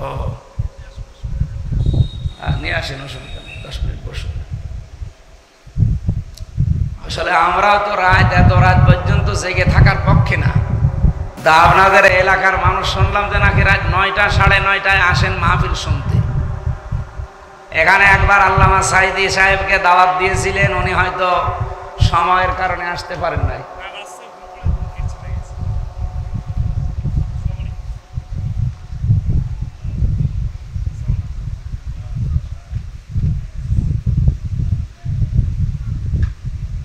ও নিয়ে আসেন, অসুবিধা নেই, 10 মিনিট বসুন। আসলে আমরাও তো এত রাত পর্যন্ত জেগে থাকার পক্ষে না। তা আপনাদের এলাকার মানুষ শুনলাম যে নাকি রাত 9টা 9:30টায় আসেন মাহফিল শুনতে। এখানে একবার আল্লামা সাইদি সাহেবকে দাওয়াত দিয়েছিলেন, উনি হয়তো সময়ের কারণে আসতে পারেন নাই।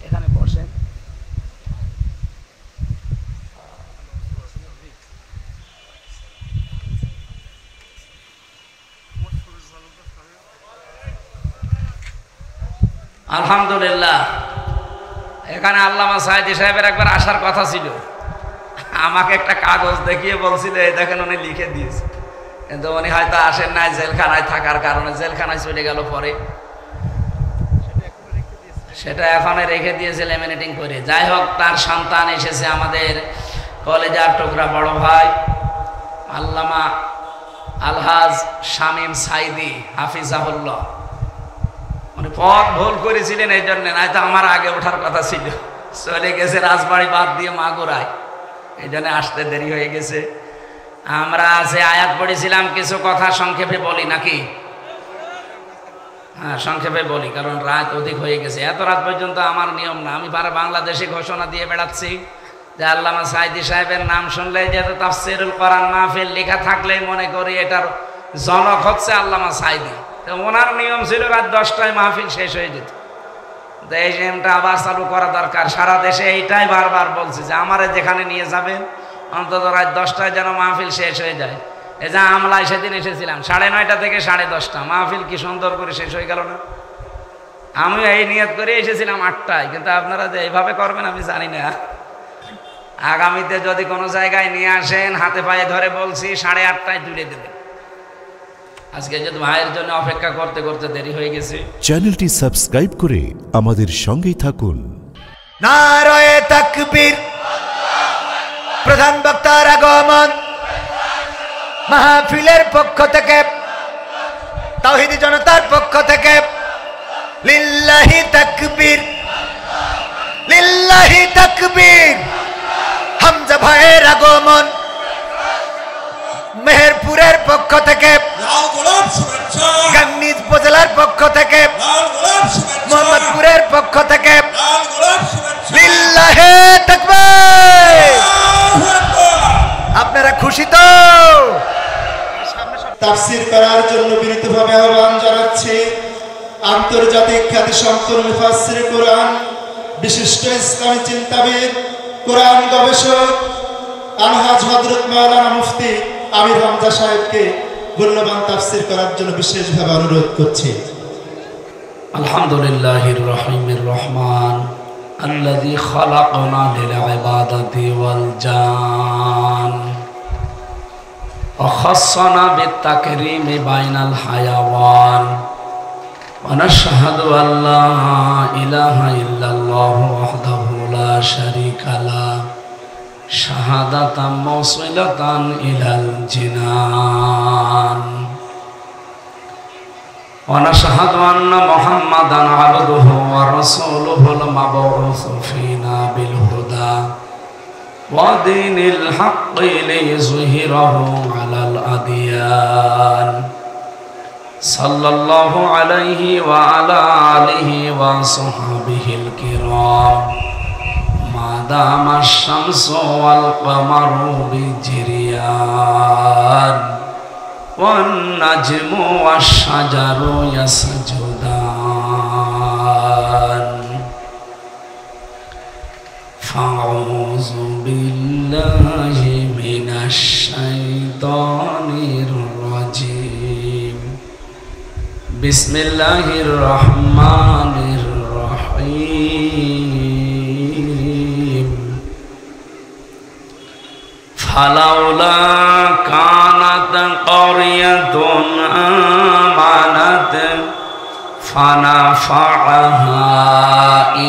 এখানে বসেন। আলহামদুলিল্লাহ, এখানে আল্লামা সাইদি সাহেবের একবার আসার কথা ছিল। আমাকে একটা কাগজ দেখিয়ে বলছিল, এই দেখেন উনি লিখে দিয়েছে, কিন্তু উনি হয়তো আসেন নাই জেলখানায় থাকার কারণে, জেলখানায় চলে গেল পরে। সেটা এখন রেখে দিয়েছে লেমিনেটিং করে। যাই হোক, তার সন্তান এসেছে, আমাদের কলেজার টুকরা বড় ভাই আল্লামা আলহাজ শামীম সাইদি হাফিজাহুল্লাহ। উনি পথ ভুল করেছিলেন, এই জন্য, নয়তো আমার আগে ওঠার কথা ছিল। চলে গেছে রাজবাড়ি বাদ দিয়ে মাগুরায়, এই জন্য আসতে দেরি হয়ে গেছে। আমরা যে আয়াত পড়েছিলাম, কিছু কথা সংক্ষেপে বলি নাকি? হ্যাঁ, সংক্ষেপে বলি, কারণ রাত অধিক হয়ে গেছে। এত রাত পর্যন্ত আমার নিয়ম না। আমি বাংলাদেশে ঘোষণা দিয়ে বেড়াচ্ছি যে আল্লামা সাইদি সাহেবের নাম শুনলে, যেহেতু তাফসিরুল কোরআন মাহফিল লেখা থাকলেই মনে করি এটার জনক হচ্ছে আল্লামা সাইদি। তো ওনার নিয়ম ছিল রাত 10টায় মাহফিল শেষ হয়ে যেত। তো এই নিয়মটা আবার চালু করা দরকার। সারা দেশে এইটাই বারবার বলছি যে আমারে যেখানে নিয়ে যাবেন অন্তত রাত 10টায় যেন মাহফিল শেষ হয়ে যায়। এই যে আমলায় সেদিন এসেছিলাম 9:30 থেকে 10:30, মাহফিল কি সুন্দর করে শেষ হয়ে গেল না? আমি এই নিয়ত করে এসেছিলাম 8টায়, কিন্তু আপনারা যে এইভাবে করবেন আমি জানি না। আগামীতে যদি কোনো জায়গায় নিয়ে আসেন, হাতে পায়ে ধরে বলছি 8:30টায় তুলে দেবেন। আজকে যদি ভাইয়ের জন্য অপেক্ষা করতে করতে দেরি হয়ে গেছে। চ্যানেলটি সাবস্ক্রাইব করে আমাদের সঙ্গেই থাকুন। নারায়ে তাকবীর। প্রধান বক্তার আগমন। মাহফিলের পক্ষ থেকে, তাওহীদি জনতার পক্ষ থেকে লিল্লাহি তাকবীর, লিল্লাহি তাকবীর। হামজা ভাইয়ের আগমন। মেহেরপুরের পক্ষ থেকে, গাংনী উপজেলার পক্ষ থেকে, মোহাম্মদপুরের পক্ষ থেকে লিল্লাহি তাকবীর। আপনারা খুশি তো? তাফসীর করার জন্য বিনীতভাবে আহ্বান জানাচ্ছি আন্তর্জাতিক খ্যাতিসম্পন্ন মুফাসসির কোরআন, বিশিষ্ট ইসলামী চিন্তাবিদ, কোরআন গবেষক আলহাজ হযরত মাওলানা মুফতি আমির হামজা সাহেবকে মূল্যবান তাফসীর করার জন্য বিশেষভাবে অনুরোধ করছি। আলহামদুলিল্লাহির রহিমির রহমান আল্লাযী খালাকানা লিল ইবাদাতি ওয়াল জান ওয়া খাসানা বিত তাকরীমি বাইনাল হায়াওয়ান ওয়া নাশহাদু আল্লা ইলাহা ইল্লাল্লাহু ওয়াহদাহু লা শারীকা লাহু শাহাদাতাম মুসিলাতান ইলাল জিনান ওয়া নাশহাদু আন্না মুহাম্মাদান আবদুহু ওয়া রাসূলুহুল মাবউসু ফীনা বিল হুদা ওয়া দীনিল হাক্কি লিইয়ুযহিরাহু আলাল আদিয়ান সাল্লাল্লাহু আলাইহি ওয়া আলা আলিহি ওয়া সাহবিহিল কিরাম মাদাম আশ-শামসু ওয়াল কমারু বিজিরিয়ান ওয়ান নাজমু ওয়াশ-শাজারু ইয়াসজুদান ফাউযু বিল্লাহি মিনাশ শাইতানির রাজীম বিসমিল্লাহির রহমানির রহিম ফালাউলা কানাত ক্বরিয়াতুন আমানাত ফানাফাআহা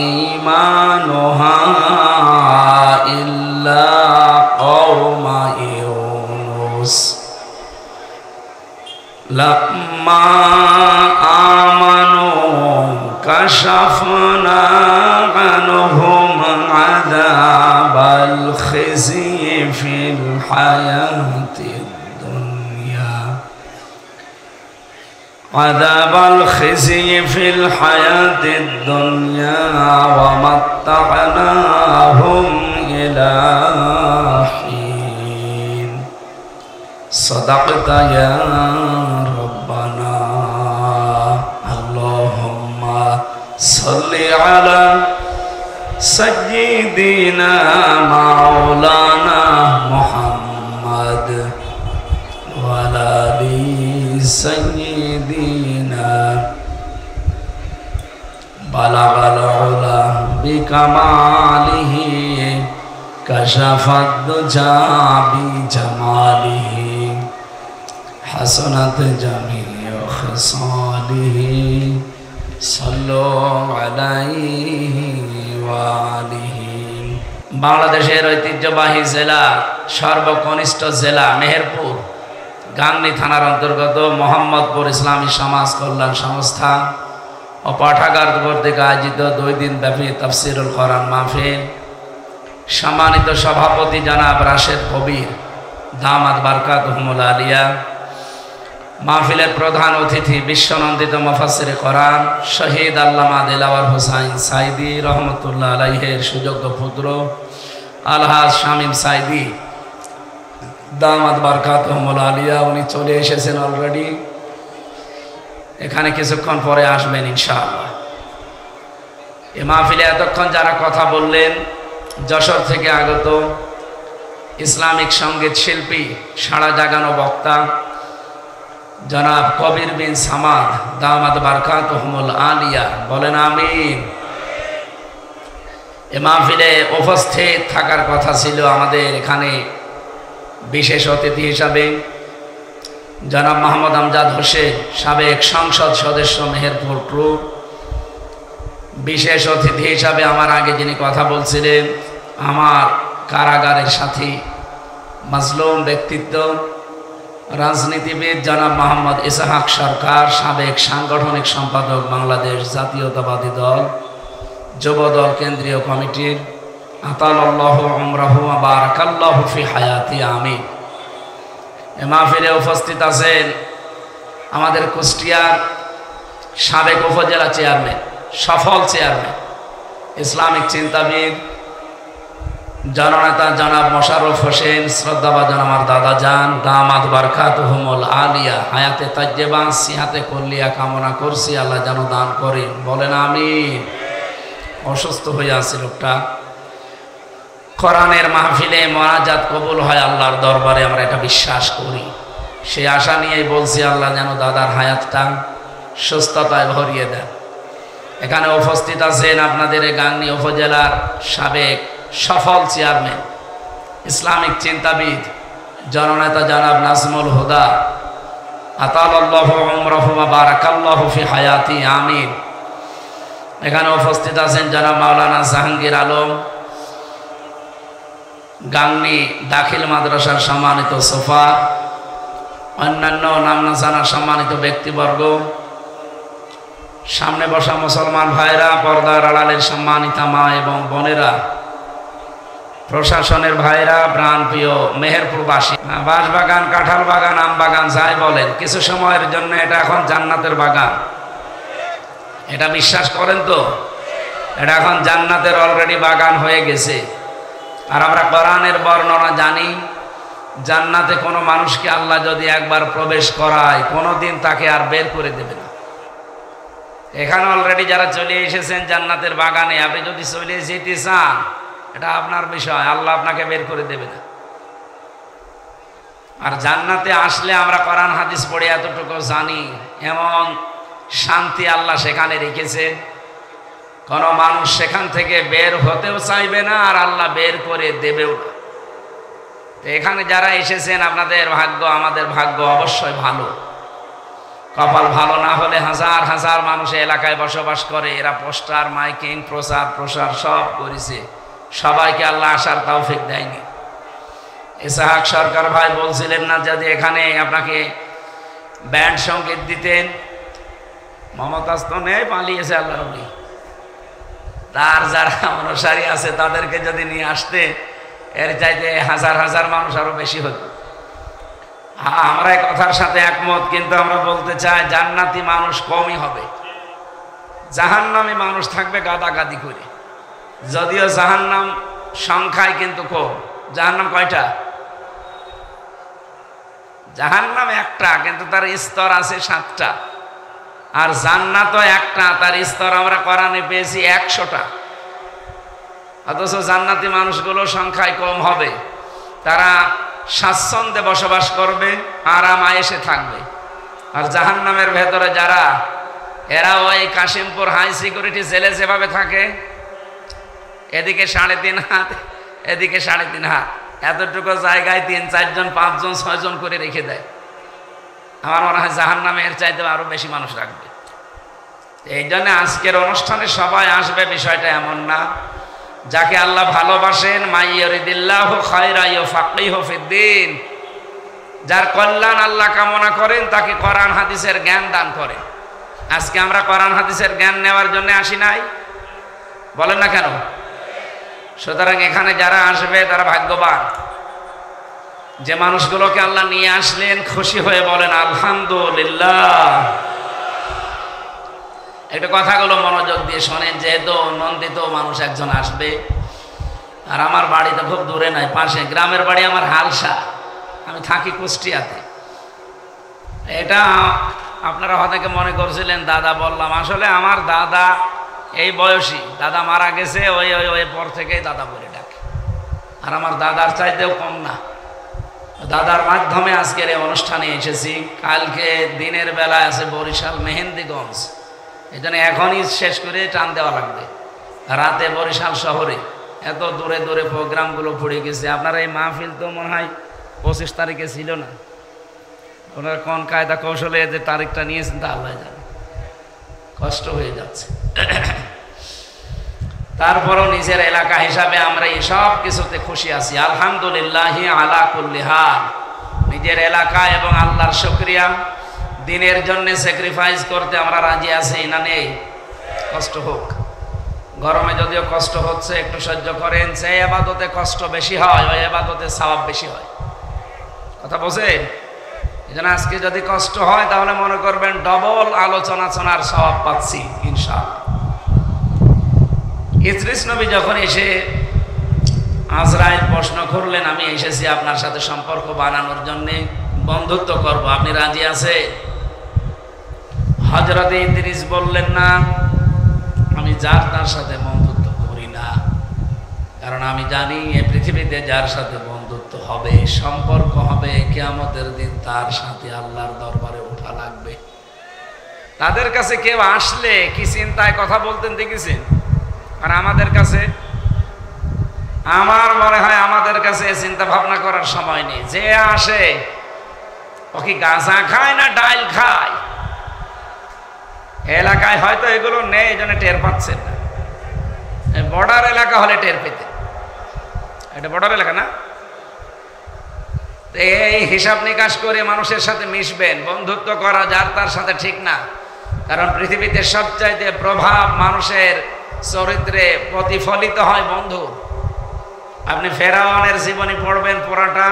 ঈমানুহা ইল্লা কওমা ইউনুস লাম্মা আমানু কাশাফনা আনহুম আযাবাল খিজি ফিল হায়াতিদ দুনিয়া আযাবাল খিজি ফিল হায়াতিদ দুনিয়া ওয়া মাত্তা'নাহুম ইলা হিন সাদাকতা ইয়া রব্বানা আল্লাহুম্মা সাল্লি আলা সাইয়্যিদিনা মাওলানা মুহাম্মদ ওয়া আলা আলি সাইয়্যিদিনা বালাগাল উলা বিকামালিহি কাশাফাদ দুজা বিজামালিহি হাসানাত জামিউ খিসালিহি সাল্লু আলাইহি ওয়া আলিহি। বাংলাদেশের ঐতিহ্যবাহী জেলা, সর্বকনিষ্ঠ জেলা মেহেরপুর, গাংনী থানার অন্তর্গত মোহাম্মদপুর ইসলামী সমাজ কল্যাণ সংস্থা ও পাঠাগার কর্তৃক আয়োজিত 2 দিন ব্যাপী তাফসিরুল কোরআন মাহফিল। সম্মানিত সভাপতি জনাব রাশেদ কবির দামাত বারকাতুহুমুল আলিয়া, মাহফিলের প্রধান অতিথি বিশ্বনন্দিত মুফাসসিরে কোরআন শহীদ আল্লামা দিলাওয়ার হোসাইন সাইদি রহমতুল্লাহ আলাইহের সুযোগ্য পুত্র আলহাজ শামীম সাইদি দামাত বারকাতুহুমুল আলিয়া, উনি চলে এসেছেন অলরেডি, এখানে কিছুক্ষণ পরে আসবেন ইনশাআল্লাহ। এ মাহফিলে এতক্ষণ যারা কথা বললেন, যশোর থেকে আগত ইসলামিক সঙ্গীত শিল্পী, সাড়া জাগানো বক্তা জনাব কবির বিন সামাদ দামাত বারকাতুহুমুল আলিয়া, বলেন আমিন। এ মাহফিলে উপস্থিত থাকার কথা ছিল আমাদের এখানে বিশেষ অতিথি হিসাবে জনাব মোহাম্মদ আমজাদ হোসেন, সাবেক সংসদ সদস্য মেহেরপুর টু। বিশেষ অতিথি হিসাবে আমার আগে যিনি কথা বলছিলেন, আমার কারাগারের সাথী, মাজলুম ব্যক্তিত্ব, রাজনীতিবিদ জনাব মোহাম্মদ ইসহাক সরকার, সাবেক সাংগঠনিক সম্পাদক বাংলাদেশ জাতীয়তাবাদী দল যুব দল কেন্দ্রীয় কমিটির, আতালাল্লাহু উমরাহু ওয়া বারাকাল্লাহু ফি হায়াতি আমিন। এ মাহফিলে উপস্থিত আছেন আমাদের কুষ্টিয়ার সাবেক উপজেলা চেয়ারম্যান, সফল চেয়ারম্যান, ইসলামিক চিন্তাবিদ, জননেতা জনাব মোশাররফ হোসেন, শ্রদ্ধাভাজন আমার দাদা যান দামাত বারকাতুহুমুল আলিয়া, হায়াতে তাজ্জেবা সিহাতে কল্লিয়া কামনা করছি, আল্লাহ যেন দান করেন, বলেন আমিন। অসুস্থ হয়ে আছে লোকটা। কোরআনের মাহফিলে মোনাজাত কবুল হয় আল্লাহর দরবারে, আমরা এটা বিশ্বাস করি। সেই আশা নিয়েই বলছি, আল্লাহ যেন দাদার হায়াতটা সুস্থতায় ভরিয়ে দেন। এখানে উপস্থিত আছেন আপনাদের এই গাংনী উপজেলার সাবেক সফল চেয়ারম্যান, ইসলামিক চিন্তাবিদ, জননেতা জনাব নাজমুল হুদা, আতালাল্লাহু উমরাহু ওয়া বারাকাল্লাহু ফি হায়াতি আমিন। এখানে উপস্থিত আছেন জনাব মাওলানা জাহাঙ্গীর আলম, গাংনী দাখিল মাদ্রাসার সম্মানিত সোফা, অন্যান্য নামনা জানা সম্মানিত ব্যক্তিবর্গ, সামনে বসা মুসলমান ভাইরা, পর্দার আড়ালের সম্মানিতা মা এবং বোনেরা, প্রশাসনের ভাইরা, প্রাণপ্রিয় মেহেরপুরবাসী, বাঁশবাগান, কাঁঠাল বাগান, আম বাগান যাই বলেন, কিছু সময়ের জন্য এটা এখন জান্নাতের বাগান। এটা বিশ্বাস করেন তো? এটা এখন জান্নাতের অলরেডি বাগান হয়ে গেছে। আর আমরা কোরআনের বর্ণনা জানি, জান্নাতে কোনো মানুষকে আল্লাহ যদি একবার প্রবেশ করায়, কোনোদিন তাকে আর বের করে দেবে না। এখানে অলরেডি যারা চলে এসেছেন জান্নাতের বাগানে, আপনি যদি চলে যেতে চান, এটা আপনার বিষয়, আল্লাহ আপনাকে বের করে দেবে না। আর জান্নাতে আসলে আমরা কোরআন হাদিস পড়ে এতটুকু জানি, এমন শান্তি আল্লাহ সেখানে রেখেছে, কোনো মানুষ সেখান থেকে বের হতেও চাইবে না, আর আল্লাহ বের করে দেবেও না। তো এখানে যারা এসেছেন, আপনাদের ভাগ্য, আমাদের ভাগ্য অবশ্যই ভালো। কপাল ভালো না হলে হাজার হাজার মানুষ এলাকায় বসবাস করে, এরা পোস্টার, মাইকিং, প্রচার প্রসার সব করেছে, সবাইকে আল্লাহ আসার তৌফিক দেয়নি। ইসহাক সরকার ভাই বলছিলেন না, যদি এখানে আপনাকে ব্যান্ড সংগীত দিতেন। মমতাজ তো নেই, পালিয়েছে আল্লাহর ওলি। তার যারা অনুসারী আছে তাদেরকে যদি নিয়ে আসতে, এর চাইতে হাজার হাজার মানুষ আরো বেশি হতো। আমরা এই কথার সাথে একমত, কিন্তু আমরা বলতে চাই জান্নাতি মানুষ কমই হবে, জাহান্নামী মানুষ থাকবে গাদাগাদি করে। যদিও জাহান্নাম সংখ্যায় কিন্তু কম। জাহান্নাম কয়টা? জাহান্নাম একটা, কিন্তু তার স্তর আছে 7টা। আর জান্নাতও একটা, তার স্তর আমরা কোরআনে পেয়েছি 100টা। অথচ জান্নাতি মানুষগুলো সংখ্যায় কম হবে, তারা স্বাচ্ছন্দ্যে বসবাস করবে, আরাম আয়েশে থাকবে। আর জাহান্নামের ভেতরে যারা, এরা ওই কাশিমপুর হাই সিকিউরিটি জেলে যেভাবে থাকে, এদিকে 3.5 হাত, এদিকে 3.5 হাত, এতটুকু জায়গায় 3, 4 জন, 5 জন, 6 জন করে রেখে দেয়। আমার মনে হয় জাহান্নামে এর চাইতে আরো বেশি মানুষ রাখবে। এই জন্য আজকের অনুষ্ঠানে সবাই আসবে বিষয়টা এমন না। যাকে আল্লাহ ভালোবাসেন, মাইয়ুরিদিল্লাহু খায়রা ইউফাক্কিহু ফিদ্দিন, যার কল্যাণ আল্লাহ কামনা করেন তাকে কোরআন হাদিসের জ্ঞান দান করে। আজকে আমরা কোরআন হাদিসের জ্ঞান নেওয়ার জন্য আসি নাই, বলেন না কেন? সুতরাং এখানে যারা আসবে তারা ভাগ্যবান। যে মানুষগুলোকে আল্লাহ নিয়ে আসলেন, খুশি হয়ে বলেন আলহামদুলিল্লাহ। একটু কথাগুলো মনোযোগ দিয়ে শোনেন, যেহেতু নন্দিত মানুষ একজন আসবে। আর আমার বাড়ি তো খুব দূরে নয়, পাশে। গ্রামের বাড়ি আমার হালসা, আমি থাকি কুষ্টিয়াতে। এটা আপনারা হয়তো মনে করছিলেন দাদা বললাম, আসলে আমার দাদা এই বয়সী, দাদা মারা গেছে, ওই পর থেকেই দাদা বলে ডাকে। আর আমার দাদার চাইতেও কম না। দাদার মাধ্যমে আজকের এই অনুষ্ঠানে এসেছি। কালকে দিনের বেলায় আছে বরিশাল মেহেন্দিগঞ্জ, এই জন্য এখনই শেষ করে টান দেওয়া লাগবে। রাতে বরিশাল শহরে এত দূরে দূরে প্রোগ্রামগুলো পড়ে গেছে। আপনারা এই মাহফিল তো মনে হয় 25 তারিখে ছিল না। ওনারা কোন কায়দা কৌশলে যে তারিখটা নিয়েছেন তা আল্লাহ জানে, কষ্ট হয়ে যাচ্ছে। তারপরও নিজের এলাকা হিসাবে আমরা এই সব কিছুতে খুশি আছি, আলহামদুলিল্লাহ আলা কুল্লি হাল। নিজের এলাকা এবং আল্লাহর শুকরিয়া, দিনের জন্য স্যাক্রিফাইস করতে আমরা রাজি আছি না নেই? কষ্ট হোক, গরমে যদিও কষ্ট হচ্ছে, একটু সহ্য করেন। যে ইবাদতে কষ্ট বেশি হয়, ওই ইবাদতে সওয়াব বেশি হয়। কথা বোঝেন? এই জন্য আজকে যদি কষ্ট হয় তাহলে মনে করবেন ডবল আলোচনা শোনার সওয়াব পাচ্ছি ইনশাআল্লাহ। ইদ্রিস নবী যখন এসে আজরাইল প্রশ্ন করলেন, আমি এসেছি আপনার সাথে সম্পর্ক বানানোর জন্য, বন্ধুত্ব করব, আপনি রাজি আছে? হযরত ইদ্রিস বললেন না, আমি যার তার সাথে বন্ধুত্ব করি না, কারণ আমি জানি এই পৃথিবীতে যার সাথে বন্ধুত্ব হবে, সম্পর্ক হবে, কিয়ামতের দিন তার সাথে আল্লাহর দরবারে ওঠা লাগবে। তাদের কাছে কেউ আসলে কি চিন্তায় কথা বলতেন দেখেছেন? আর আমাদের কাছে, আমার মনে হয় আমাদের কাছে চিন্তা ভাবনা করার সময় নেই। যে আসে ও কি গাঁজা খায় না ডাইল খায়? এলাকায় হয়তো এগুলো নেই, এই জন্য টের পাচ্ছেন না। বর্ডার এলাকা হলে টের পেতে। এটা বর্ডার এলাকা না? এই হিসাব নিকাশ করে মানুষের সাথে মিশবেন, বন্ধুত্ব করা যার তার সাথে ঠিক না। কারণ পৃথিবীতে সবচাইতে প্রভাব মানুষের চরিত্রে প্রতিফলিত হয় বন্ধু। আপনি ফেরাউনের জীবনী পড়বেন, পুরাটা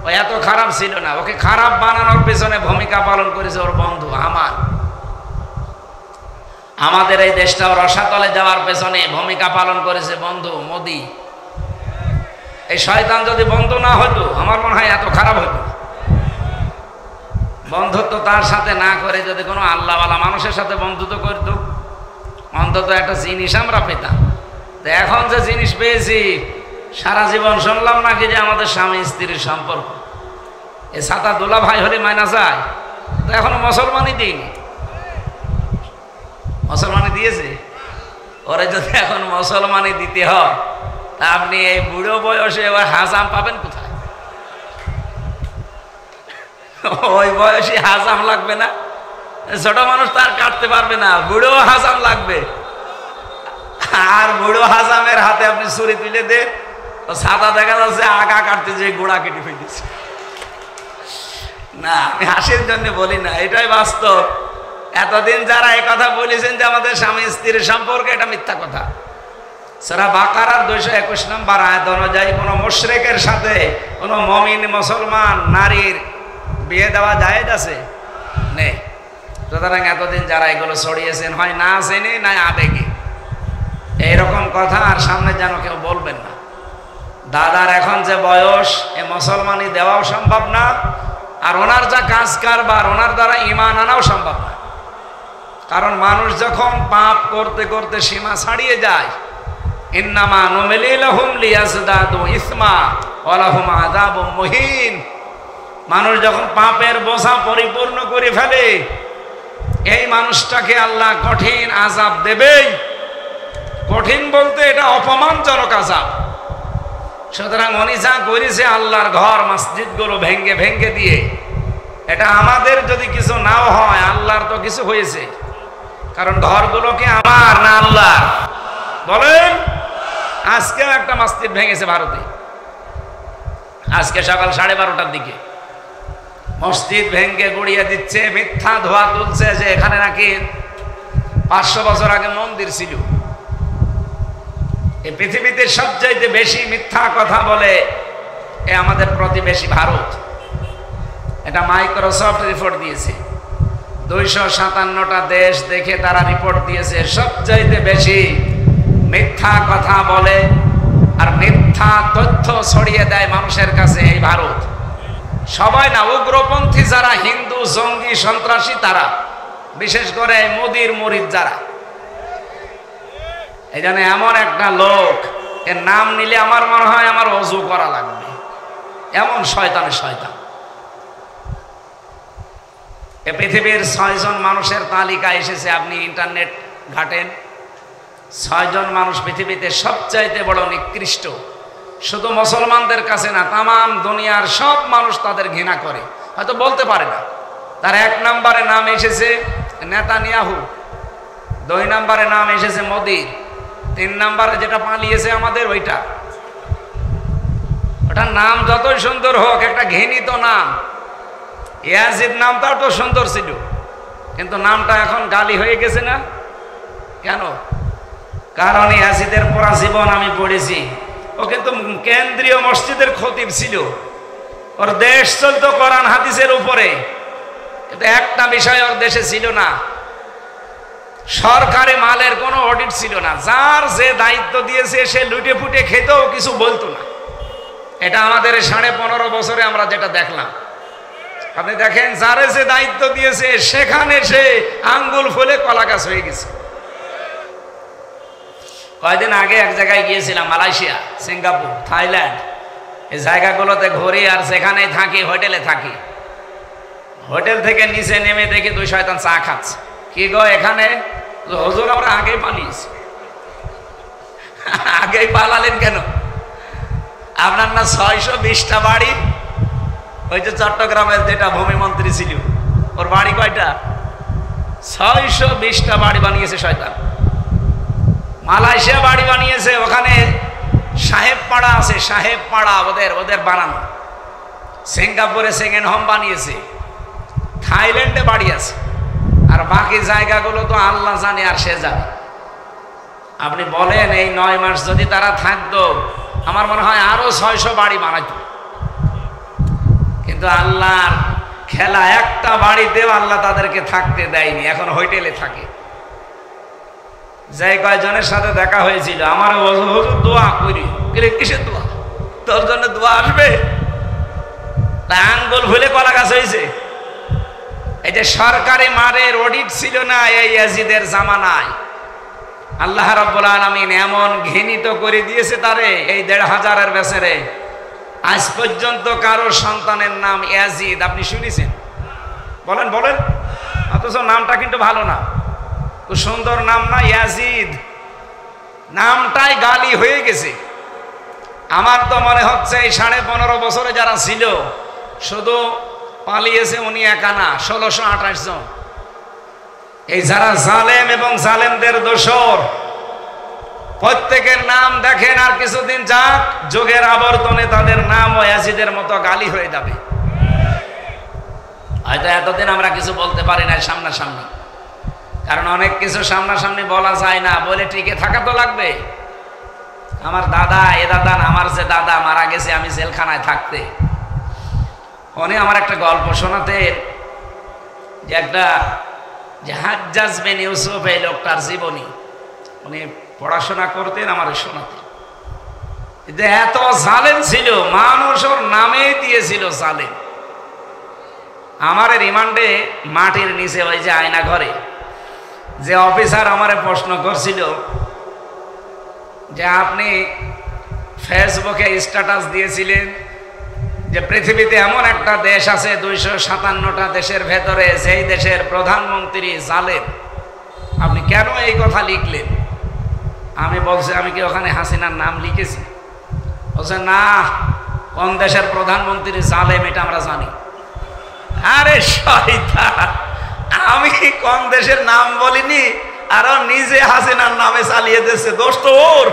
ও এত খারাপ ছিল না, ওকে খারাপ বানানোর পেছনে ভূমিকা পালন করেছে ওর বন্ধু হামান। আমাদের এই দেশটাও রসাতলে যাওয়ার পেছনে ভূমিকা পালন করেছে বন্ধু মোদি। এই শয়তান যদি বন্ধু না হতো আমার মনে হয় এত খারাপ হতো। বন্ধুত্ব তার সাথে না করে যদি কোনো আল্লাহওয়ালা মানুষের সাথে বন্ধুত্ব করত, অন্তত একটা জিনিস আমরা পেতাম। তো এখন যে জিনিস পেয়েছি, সারা জীবন শুনলাম নাকি যে আমাদের স্বামী স্ত্রীর সম্পর্ক, এ ছাতা দোলা ভাই হলে মাইনা যায়, তো এখনো মুসলমানই দিইনি। মুসলমানি দিয়েছে, ওরে যদি এখন মুসলমানি দিতে হয়, তা আপনি এই বুড়ো বয়সে ওই হাজাম পাবেন কোথায়? ওই বয়সে হাজাম লাগবে না? ছোট মানুষ তার কাটতে পারবে না, বুড়ো হাজাম লাগবে। আর বুড়ো হাজামের হাতে আপনি ছুরি তুলে দেন, ছাতা দেখা যাচ্ছে আগা কাটতে যে গোড়া কেটে ফেলেছে। না, আমি হাসির জন্য বলি না, এটাই বাস্তব। এতদিন যারা এই কথা বলেছেন যে আমাদের স্বামী স্ত্রীর সম্পর্কে, এটা মিথ্যা কথা। সূরা বাকারার 221 নম্বর আয়াত অনুযায়ী কোনো মুশরিকের সাথে কোনো মুমিন মুসলমান নারীর বিয়ে দেওয়া জায়েজ আছে? নেই। সুতরাং এতদিন যারা এগুলো ছড়িয়েছেন, হয় না জেনে না আবেগে, এইরকম কথা আর সামনে যেন কেউ বলবেন না। দাদার এখন যে বয়স, এ মুসলমানি দেওয়াও সম্ভব না, আর ওনার যা কাজ কারবার, ওনার দ্বারা ঈমান আনাও সম্ভব না। কারণ মানুষ যখন পাপ করতে করতে সীমা ছাড়িয়ে যায়, ইন্নামা নুমলি লাহুম লিয়াজদাদু ইসমা ওয়া লাহুম আযাবুম মুহিন, মানুষ যখন পাপের বোঝা পরিপূর্ণ করে ফেলে, এই মানুষটাকে আল্লাহ কঠিন আযাব দেবেই। কঠিন বলতে এটা অপমানজনক আযাব। সুতরাং উনি যা করেছে আল্লাহর ঘর মসজিদগুলো ভেঙ্গে ভেঙ্গে দিয়ে, এটা আমাদের যদি কিছু নাও হয়, আল্লাহর তো কিছু হয়েছে। কারণ ঘরগুলো কি আমার না আল্লাহ? বলেন। আজকে একটা মসজিদ ভেঙেছে ভারতে, আজকে সকাল 12:30টার দিকে মসজিদ ভেঙ্গে গুড়িয়ে দিচ্ছে, মিথ্যা ধোয়া তুলছে যে এখানে নাকি 500 বছর আগে মন্দির ছিল। এই পৃথিবীতে সবচাইতে বেশি মিথ্যা কথা বলে এ আমাদের প্রতিবেশী ভারত। এটা মাইক্রোসফট রিপোর্ট দিয়েছে। 257টা দেশ দেখে তারা রিপোর্ট দিয়েছে, সবচাইতে বেশি মিথ্যা কথা বলে আর মিথ্যা তথ্য ছড়িয়ে দেয় মানুষের কাছে এই ভারত। সবাই না, উগ্রপন্থী যারা হিন্দু জঙ্গি সন্ত্রাসী তারা, বিশেষ করে মোদির মুরিদ যারা। এই জন্য এমন একটা লোক, এর নাম নিলে আমার মনে হয় আমার ওযু করা লাগবে, এমন শয়তানের শয়তান। এ পৃথিবীর 6 জন মানুষের তালিকা এসেছে, আপনি ইন্টারনেট ঘাটেন, 6 জন মানুষ পৃথিবীতে সবচাইতে বড় নিকৃষ্ট। শুধু মুসলমানদের কাছে না, তামাম দুনিয়ার সব মানুষ তাদের ঘৃণা করে, হয়তো বলতে পারে না। তার 1 নম্বরে নাম এসেছে নেতানিয়াহু, 2 নম্বরে নাম এসেছে মোদির, 3 নম্বরে যেটা পালিয়েছে আমাদের ওইটা। ওটার নাম যতই সুন্দর হোক, একটা ঘৃণিত নাম। ইয়াজিদ নামটাও তো সুন্দর ছিল, কিন্তু নামটা এখন গালি হয়ে গেছে না কেন? কারণ ইয়াজিদের পুরা জীবন আমি পড়েছি, ও কিন্তু কেন্দ্রীয় মসজিদের খতিব ছিল, ওর দেশ চলতো কোরআন হাদিসের উপরে, কিন্তু একটা বিষয় ওর দেশে ছিল না, সরকারি মালের কোনো অডিট ছিল না। যার যে দায়িত্ব দিয়েছে সে লুটে ফুটে খেতেও কিছু বলতো না। এটা আমাদের 15.5 বছরে আমরা যেটা দেখলাম। আপনি দেখেন, যারে যে দায়িত্ব দিয়েছে সেখানে সে আঙ্গুল ফুলে কলা গাছ হয়ে গেছে। কয়েকদিন আগে এক জায়গায় গিয়েছিলাম, মালয়েশিয়া, সিঙ্গাপুর, থাইল্যান্ড, এই জায়গাগুলোতে ঘুরি আর সেখানেই থাকি, হোটেলে থাকি। হোটেল থেকে নিচে নেমে দেখি 2 শয়তান চা খাচ্ছে। কি গো এখানে? হুজুর আমরা আগেই পালিয়েছি। আগেই পালালেন কেন? আপনার না 620টা বাড়ি? ওই যে চট্টগ্রামের যেটা ভূমিমন্ত্রী ছিল, ওর বাড়ি কয়টা? 620টা বাড়ি বানিয়েছে শয়তান। মালয়েশিয়া বাড়ি বানিয়েছে, ওখানে সাহেব পাড়া আছে, সাহেব পাড়া ওদের বানানো। সিঙ্গাপুরে সেকেন্ড হোম বানিয়েছে, থাইল্যান্ডে বাড়ি আছে, আর বাকি জায়গাগুলো তো আল্লাহ জানে আর সে জানে। আপনি বলেন, এই 9 মাস যদি তারা থাকতো, আমার মনে হয় আরো 600 বাড়ি বানাইতো। কিন্তু আল্লাহর খেলা, একটা বাড়িতেও আল্লাহ তাদেরকে থাকতে দেয়নি, এখন হোটেলে থাকে। যে কয়জনের সাথে দেখা হয়েছিল, আমার হুজুর দোয়া করি, কিসের দোয়া? তোর জন্য দোয়া আসবে? তাই আঙ্গুল ফুলে কলা গাছ হয়েছে। এই যে সরকারি মারের অডিট ছিল না এই ইয়াজিদের জামানায়, আল্লাহ রাব্বুল আলামিন এমন ঘৃণিত করে দিয়েছে তারে, এই 1,500-এর বেচারে। আজ পর্যন্ত কারো সন্তানের নাম ইয়াজিদ আপনি শুনেছেন? বলেন বলেন। অথচ নামটা কিন্তু ভালো না, খুব সুন্দর নাম না ইয়াজিদ, নামটাই গালি হয়ে গেছে। আমার তো মনে হচ্ছে এই 15.5 বছরে যারা ছিল, শুধু পালিয়েছে উনি একা না, 1628 জন। এই যারা জালেম এবং জালেমদের দোসর, প্রত্যেকের নাম দেখেন, আর কিছুদিন যাক, যুগের আবর্তনে তাদের নাম ইয়াজিদের মতো গালি হয়ে যাবে। হয়তো এতদিন আমরা কিছু বলতে পারি না সামনাসামনি, কারণ অনেক কিছু সামনাসামনি বলা যায় না, বলে টিকে থাকা তো লাগবে। আমার দাদা, এ দাদা আমার যে দাদা মারা গেছে আমি জেলখানায় থাকতে, উনি আমার একটা গল্প শোনাতেন যে একটা যে হাজ্জাজ বিন ইউসুফ, এই লোকটার জীবনী উনি পড়াশোনা করতেন, আমার শোনাতেন যে এত জালেম ছিল, মানুষ ওর নামেই দিয়েছিল জালেম। আমার রিমান্ডে মাটির নিচে ওই যে আয়না ঘরে যে অফিসার আমারে প্রশ্ন করছিল যে আপনি ফেসবুকে স্ট্যাটাস দিয়েছিলেন যে পৃথিবীতে এমন একটা দেশ আছে 257টা দেশের ভেতরে, যেই দেশের প্রধানমন্ত্রী জালেম, আপনি কেন এই কথা লিখলেন? আমি বলছি আমি কি ওখানে হাসিনার নাম লিখেছি? বলছে না, কোন দেশের প্রধানমন্ত্রী জালেম এটা আমরা জানি। আরে শয়তান, আমি কোন দেশের নাম বলিনি, আর নিজে হাসিনার নামে চালিয়ে দিচ্ছে, দোষ তো ওর।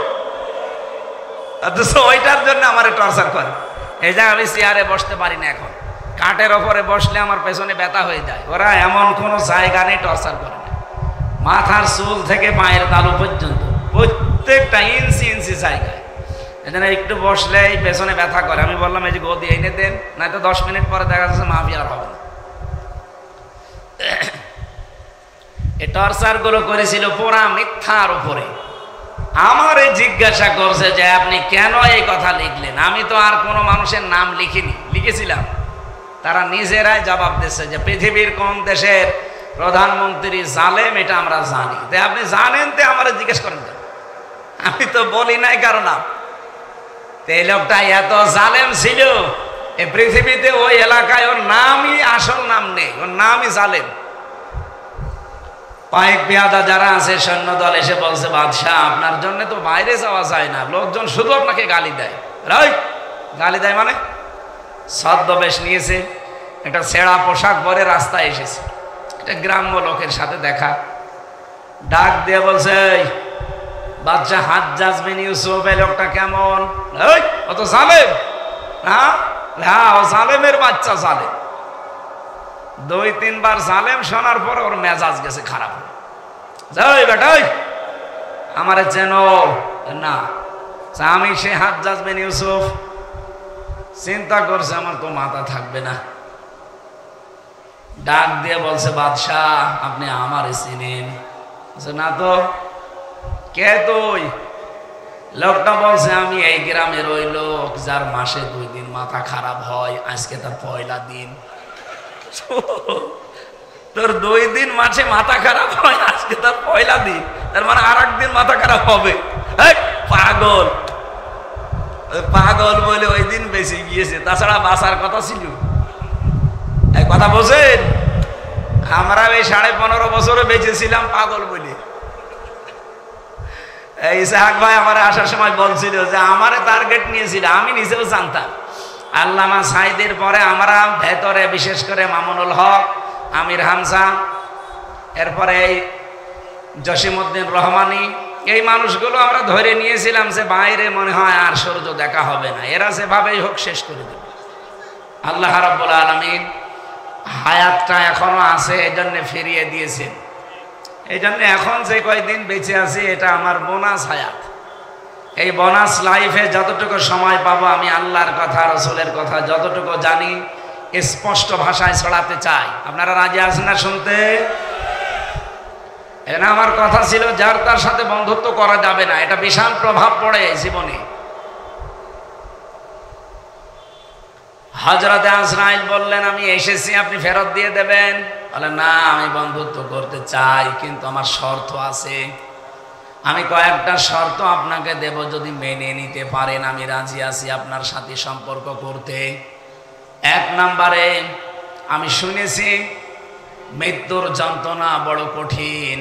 ওইটার জন্য আমার টর্চার করে। এই যে আমি চেয়ারে বসতে পারি না, এখন কাঠের ওপরে বসলে আমার পেছনে ব্যথা হয়ে যায়। ওরা এমন কোনো জায়গা নেই টর্চার করে না, মাথার চুল থেকে পায়ের তালু পর্যন্ত প্রত্যেকটা ইঞ্চি ইঞ্চি জায়গায়। এখানে একটু বসলে এই পেছনে ব্যথা করে। আমি বললাম এই যে গদি এনে দেন, নয়তো 10 মিনিট পরে দেখা যাচ্ছে মাফি আর হবে না। এই টর্চার গুলো করেছিল পুরা মিথ্যার উপরে। আমারে জিজ্ঞাসা করছে যে আপনি কেন এই কথা লিখলেন? আমি তো আর কোনো মানুষের নাম লিখিনি, লিখেছিলাম। তারা নিজেরাই জবাব দিচ্ছে যে পৃথিবীর কোন দেশের প্রধানমন্ত্রী জালেম এটা আমরা জানি। তাই আপনি জানেন তো আমারে জিজ্ঞেস করেন, আমি তো বলি নাই কারণ এই লোকটা এত জালেম ছিল, এই পৃথিবীতে ওই এলাকায় ওর নামই আসল নাম নেই, ওর নামই জালেম। পাইক পেয়াদা যারা আছে সৈন্য দল এসে বলছে বাদশাহ আপনার জন্য তো বাইরে যাওয়া যায় না, লোকজন শুধু আপনাকে গালি দেয়। রাইট, গালি দেয় মানে ছদ্মবেশ নিয়েছে, একটা ছেঁড়া পোশাক পরে রাস্তায় এসেছে, একটা গ্রাম্য লোকের সাথে দেখা, ডাক দিয়ে বলছে বাদশাহ হাজ্জাজ বিন ইউসুফ, এই লোকটা কেমন? ও তো জালেম। হ্যাঁ, ও জালেমের বাচ্চা, জালেম। 2-3 বার জালেম শোনার পর ওর মেজাজ গেছে খারাপ। যাই বেটাই আমারে চেনো না? আমি সে হাজ্জাজ বিন ইউসুফ। চিন্তা করছে আমার তো মাথা থাকবে না, ডাক দিয়ে বলছে বাদশাহ আপনি আমারে চিনেন? না তো। কে তুই? লোকটা বলছে আমি এই গ্রামের ওই লোক যার মাসে 2 দিন মাথা খারাপ হয়, আজকে তার পয়লা দিন। তোর 2 দিন মাসে মাথা খারাপ হয়, আজকে তার পয়লা দিন, তার মানে আর একদিন মাথা খারাপ হবে। পাগল, পাগল বলে ওই দিন বেশি গিয়েছে, তাছাড়া বাঁচার কথা ছিল। এই কথা বোঝেন? আমরা এই 15.5 বছরে বেঁচেছিলাম পাগল বলে। এই ইসহাক ভাই আমার আসার সময় বলছিল যে আমারে টার্গেট নিয়েছিল, আমি নিজেও জানতাম। আল্লামা সাইদের পরে আমরা ভেতরে বিশেষ করে মামুনুল হক, আমির হামজা, এরপরে এই জসিমউদ্দিন রহমানি, এই মানুষগুলো আমরা ধরে নিয়েছিলাম যে বাইরে মনে হয় আর সূর্য দেখা হবে না, এরা যেভাবেই হোক শেষ করে দেবে। আল্লাহ রাব্বুল আলামিন হায়াতটা এখনো আছে, এই জন্য ফিরিয়ে দিয়েছেন। এই জন্য এখন যে কয়দিন বেঁচে আছি এটা আমার বোনাস হায়াত। এই বোনাস লাইফে যতটুকু সময় পাবো আমি আল্লাহর কথা, রসুলের কথা যতটুকু জানি স্পষ্ট ভাষায় ছড়াতে চাই। আপনারা রাজি আছেন না শুনতে? এটা আমার কথা ছিল, যার তার সাথে বন্ধুত্ব করা যাবে না, এটা বিশাল প্রভাব পড়ে জীবনে। হযরতে আজরাইল বললেন আমি এসেছি, আপনি ফেরত দিয়ে দেবেন? বলে না, আমি বন্ধুত্ব করতে চাই, কিন্তু আমার শর্ত আছে। আমি কয়েকটা শর্ত আপনাকে দেব, যদি মেনে নিতে পারেন আমি রাজি আছি আপনার সাথে সম্পর্ক করতে। 1 নম্বরে, আমি শুনেছি মৃত্যুর যন্ত্রণা বড় কঠিন।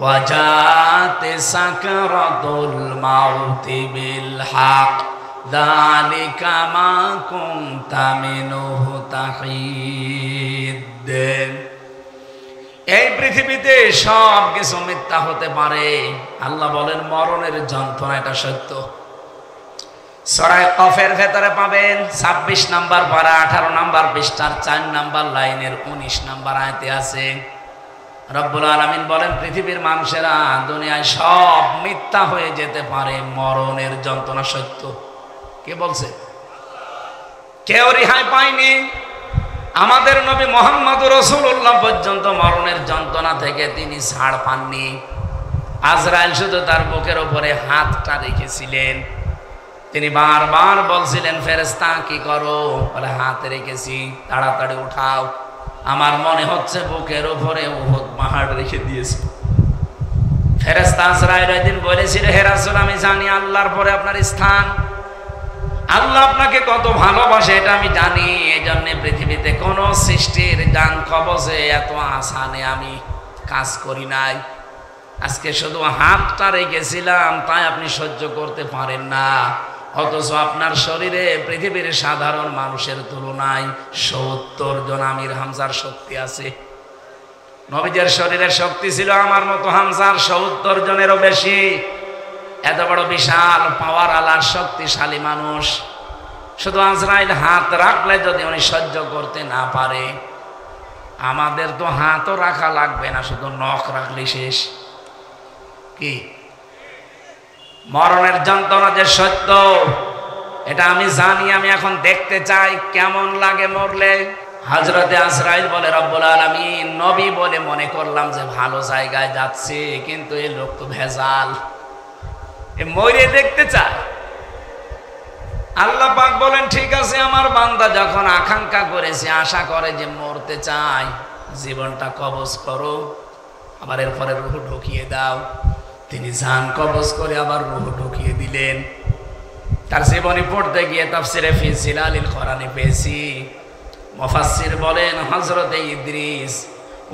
ওয়াজাতে সাকরাতুল মাউতি বিল হক যালিকা মা কুনতা মিনহু তাহিদ। এই পৃথিবীতে সব কিছু মিথ্যা হতে পারে, আল্লাহ বলেন মরণের যন্ত্রণা এটা সত্য। সূরা কফের ভেতরে পাবেন 26 নাম্বার পারা 18 নাম্বার পৃষ্ঠার 4 নাম্বার লাইনের 19 নাম্বার আয়াতে আছে। রব্বুল আলামিন বলেন, পৃথিবীর মানুষেরা দুনিয়ায় সব মিথ্যা হয়ে যেতে পারে, মরণের যন্ত্রণা সত্য। কে বলছে? কেউ রেহাই পায়নি। আমাদের নবী মুহাম্মদুর রাসূলুল্লাহ পর্যন্ত মরণের যন্ত্রণা থেকে তিনি ছাড় পাননি। আজরাইল শুধু তার বুকের উপরে হাতটা রেখেছিলেন। তিনি বারবার বলছিলেন, ফেরেশতা কি করো? বলে, হাত রেখেছি, তাড়াতাড়ি উঠাও। আমার মনে হচ্ছে বুকের উপরে উহুদ পাহাড় রেখে দিয়েছে। ফেরেশতা আজরাইল একদিন বলেছিল, হে রাসূল, আমি জানি আল্লাহর পরে আপনার স্থান, আল্লাহ আপনাকে কত ভালোবাসে এটা আমি জানি। এই জন্য পৃথিবীতে কোন সৃষ্টির জান কবজে এত আসানে আমি কাজ করি নাই। আজকে শুধু হাতটা রেখেছিলাম, তাই আপনি সহ্য করতে পারেন না। অথচ আপনার শরীরে পৃথিবীর সাধারণ মানুষের তুলনায় 70 জন আমির হামজার শক্তি আছে। নবীজের শরীরের শক্তি ছিল আমার মতো হামজার 70 জনেরও বেশি। এত বড় বিশাল পাওয়ার আলা শক্তিশালী মানুষ, শুধু আজরাইল হাত রাখলে যদি উনি সহ্য করতে না পারে, আমাদের তো হাতও রাখা লাগবে না, শুধু নখ রাখলে শেষ। কি মরণের যন্ত্রণা যে সত্য এটা আমি জানি, আমি এখন দেখতে চাই কেমন লাগে মরলে। হযরতে আজরাইল বলে, রব্বুল আলামিন, নবী বলে মনে করলাম যে ভালো জায়গায় যাচ্ছে, কিন্তু এই লোক তো ভেজাল, এ মরে দেখতে চায়। আল্লাহ পাক বলেন, ঠিক আছে, আমার বান্দা যখন আকাঙ্ক্ষা করেছে, আশা করে যে মরতে চায়, জীবনটা কবজ করো, আবার এরপরে রূহ ঢুকিয়ে দাও। তিনি জান কবজ করে আবার রূহ ঢুকিয়ে দিলেন। তার জীবনী পড়তে গিয়ে তাফসিরে ফি জিলালিল কোরআনে পেয়েছি, মুফাসসির বলেন, হযরতে ইদ্রিস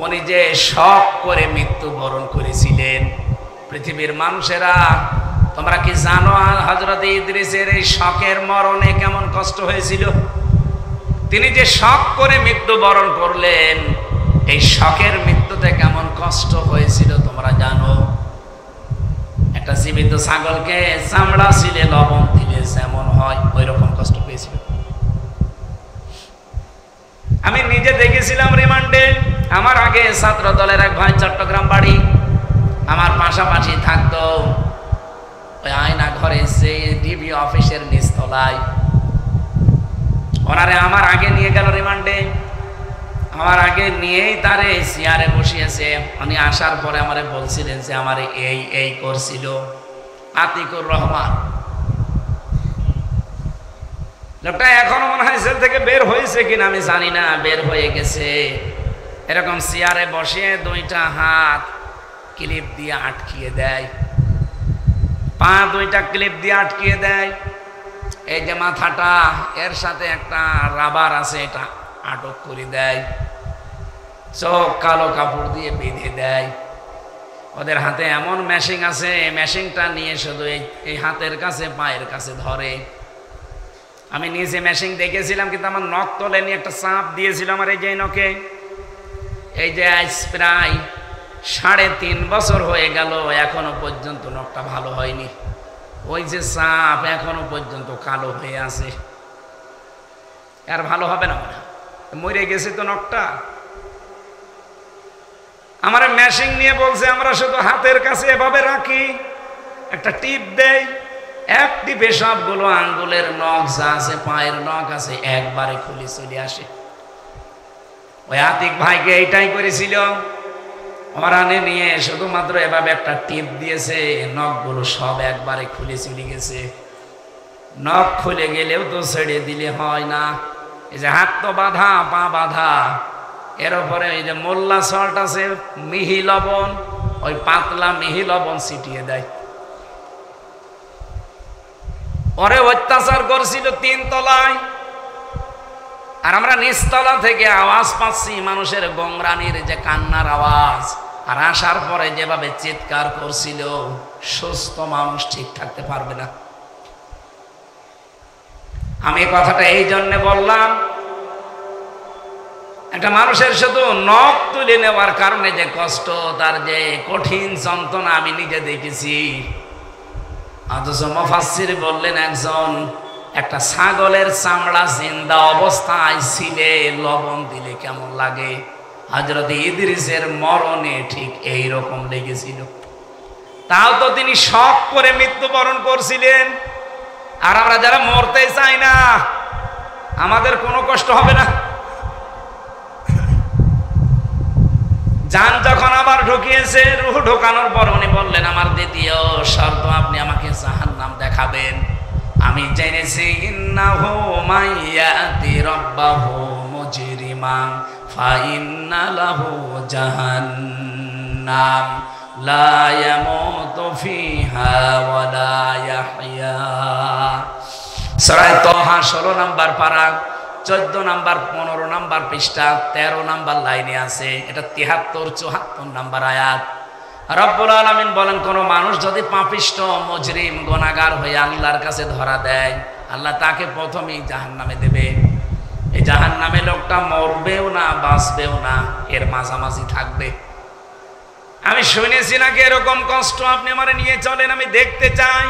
উনি যে শখ করে মৃত্যুবরণ করেছিলেন। পৃথিবীর মানুষেরা, তোমরা কি জানো হযরতে ইদ্রিসের এই শখের মরণে কেমন কষ্ট হয়েছিল? তিনি যে শখ করে মৃত্যুবরণ করলেন, এই শখের মৃত্যুতে কেমন কষ্ট হয়েছিল তোমরা জানো? একটা জীবিত ছাগলকে চামড়া ছিলে লবণ দিলে যেমন হয়, ওই রকম কষ্ট পেয়েছিল। আমি নিজে দেখেছিলাম রিমান্ডে। আমার আগে ছাত্র দলের এক ভাই, চট্টগ্রাম বাড়ি, আমার পাশাপাশি থাকতো। ওই আয়না ঘরে সে ডিবি অফিসের নিচতলায়, ওনারে আমার আগে নিয়ে গেল রিমান্ডে। আমার আগে নিয়েই তারে চেয়ারে বসিয়েছে। উনি আসার পরে আমারে বলছিলেন যে আমার এই করছিল। আতিকুর রহমান লোকটা এখনো মনে হয় জেল থেকে বের হয়েছে কিনা আমি জানি না, বের হয়ে গেছে। এরকম চেয়ারে বসিয়ে 2টা হাত ক্লিপ দিয়ে আটকিয়ে দেয়, পা 2টা ক্লিপ দিয়ে আটকিয়ে দেয়। এই যে মাথাটা, এর সাথে একটা রাবার আছে, এটা আটক করে দেয়। চোখ কালো কাপড় দিয়ে বেঁধে দেয়। ওদের হাতে এমন মেশিন আছে, মেশিনটা নিয়ে শুধু এই হাতের কাছে পায়ের কাছে ধরে। আমি নিজে মেশিন দেখেছিলাম, কিন্তু আমার নখ তোলেনি, একটা চাপ দিয়েছিল আমার এই যে নখে। এই যে আজ প্রায় 3.5 বছর হয়ে গেল, এখনো পর্যন্ত নখটা ভালো হয়নি। ওই যে চাপ এখনো পর্যন্ত কালো হয়ে আছে। আর ভালো হবে না, মরে গেছে তো নখটা। আমার মেশিন নিয়ে বলছে, আমরা শুধু হাতের কাছে এভাবে রাখি, একটা টিপ দেই, এক টিপে সবগুলো আঙ্গুলের নখ যা আছে, পায়ের নখ আছে, একবারে খুলে চলে আসে। ওই আতিক ভাইকে এইটাই করেছিল। ওরানে নিয়ে শুধুমাত্র এভাবে একটা টিপ দিয়েছে, নখগুলো সব একবারে খুলে চলে গেছে। নখ খুলে গেলেও তো ছেড়ে দিলে হয় না। এই যে হাত তো বাঁধা, পা বাঁধা, এর উপরে এই যে মোল্লা সল্ট আছে, মিহি লবণ, ওই পাতলা মিহি লবণ ছিটিয়ে দেয়। পরে অত্যাচার করছিল 3 তলায়, আর আমরা নিচতলা থেকে আওয়াজ পাচ্ছি মানুষের গোংরানির যে কান্নার আওয়াজ। আর আসার পরে যেভাবে চিৎকার করছিল, সুস্থ মানুষ ঠিক থাকতে পারবে না। আমি কথাটা এই জন্য বললাম, একটা মানুষের শুধু নখ তুলে নেওয়ার কারণে যে কষ্ট, তার যে কঠিন যন্ত্রণা আমি নিজে দেখেছি। অথচ মুফাসসির বললেন, একজন একটা ছাগলের চামড়া জিন্দা অবস্থায় ছিলে লবণ দিলে কেমন লাগে, হযরত ইদ্রিসের মরণে ঠিক এই রকম লেগেছিল। তাও তো তিনি শখ করে মৃত্যুবরণ করছিলেন। আর আমরা যারা মরতে চাই না, আমাদের কোনো কষ্ট হবে না। জান যখন আবার ঢুকিয়েছে, রূহ ঢোকানোর পর উনি বললেন, আমার দ্বিতীয় শর্ত, আপনি আমাকে জাহান্নাম দেখাবেন। আমি জেনেছি ইন্নাহু মাইয়াতি রাব্বাহু মুজরিমান ফাইন্না লাহু জাহান্নাম লা ইয়ামুতু ফিহা ওয়া লা ইয়াহইয়া। সূরা তাহা 16 নম্বর পারা 14 নম্বর 15 নম্বর পৃষ্ঠা 13 নম্বর লাইনে আছে। এটা 73 74 নম্বর আয়াত। রব্বুল আলামিন বলেন, কোন মানুষ যদি পাপিষ্ঠ মুজরিম গুনাহগার হয়ে আল্লাহর কাছে ধরা দেয়, আল্লাহ তাকে প্রথমেই জাহান্নামে দেবে। এই জাহান্নামে লোকটা মরবেও না, বাঁচবেও না, এর মাঝামাঝি থাকবে। আমি শুনেছি নাকি এরকম কষ্ট, আপনি আমারে নিয়ে চলেন, আমি দেখতে চাই।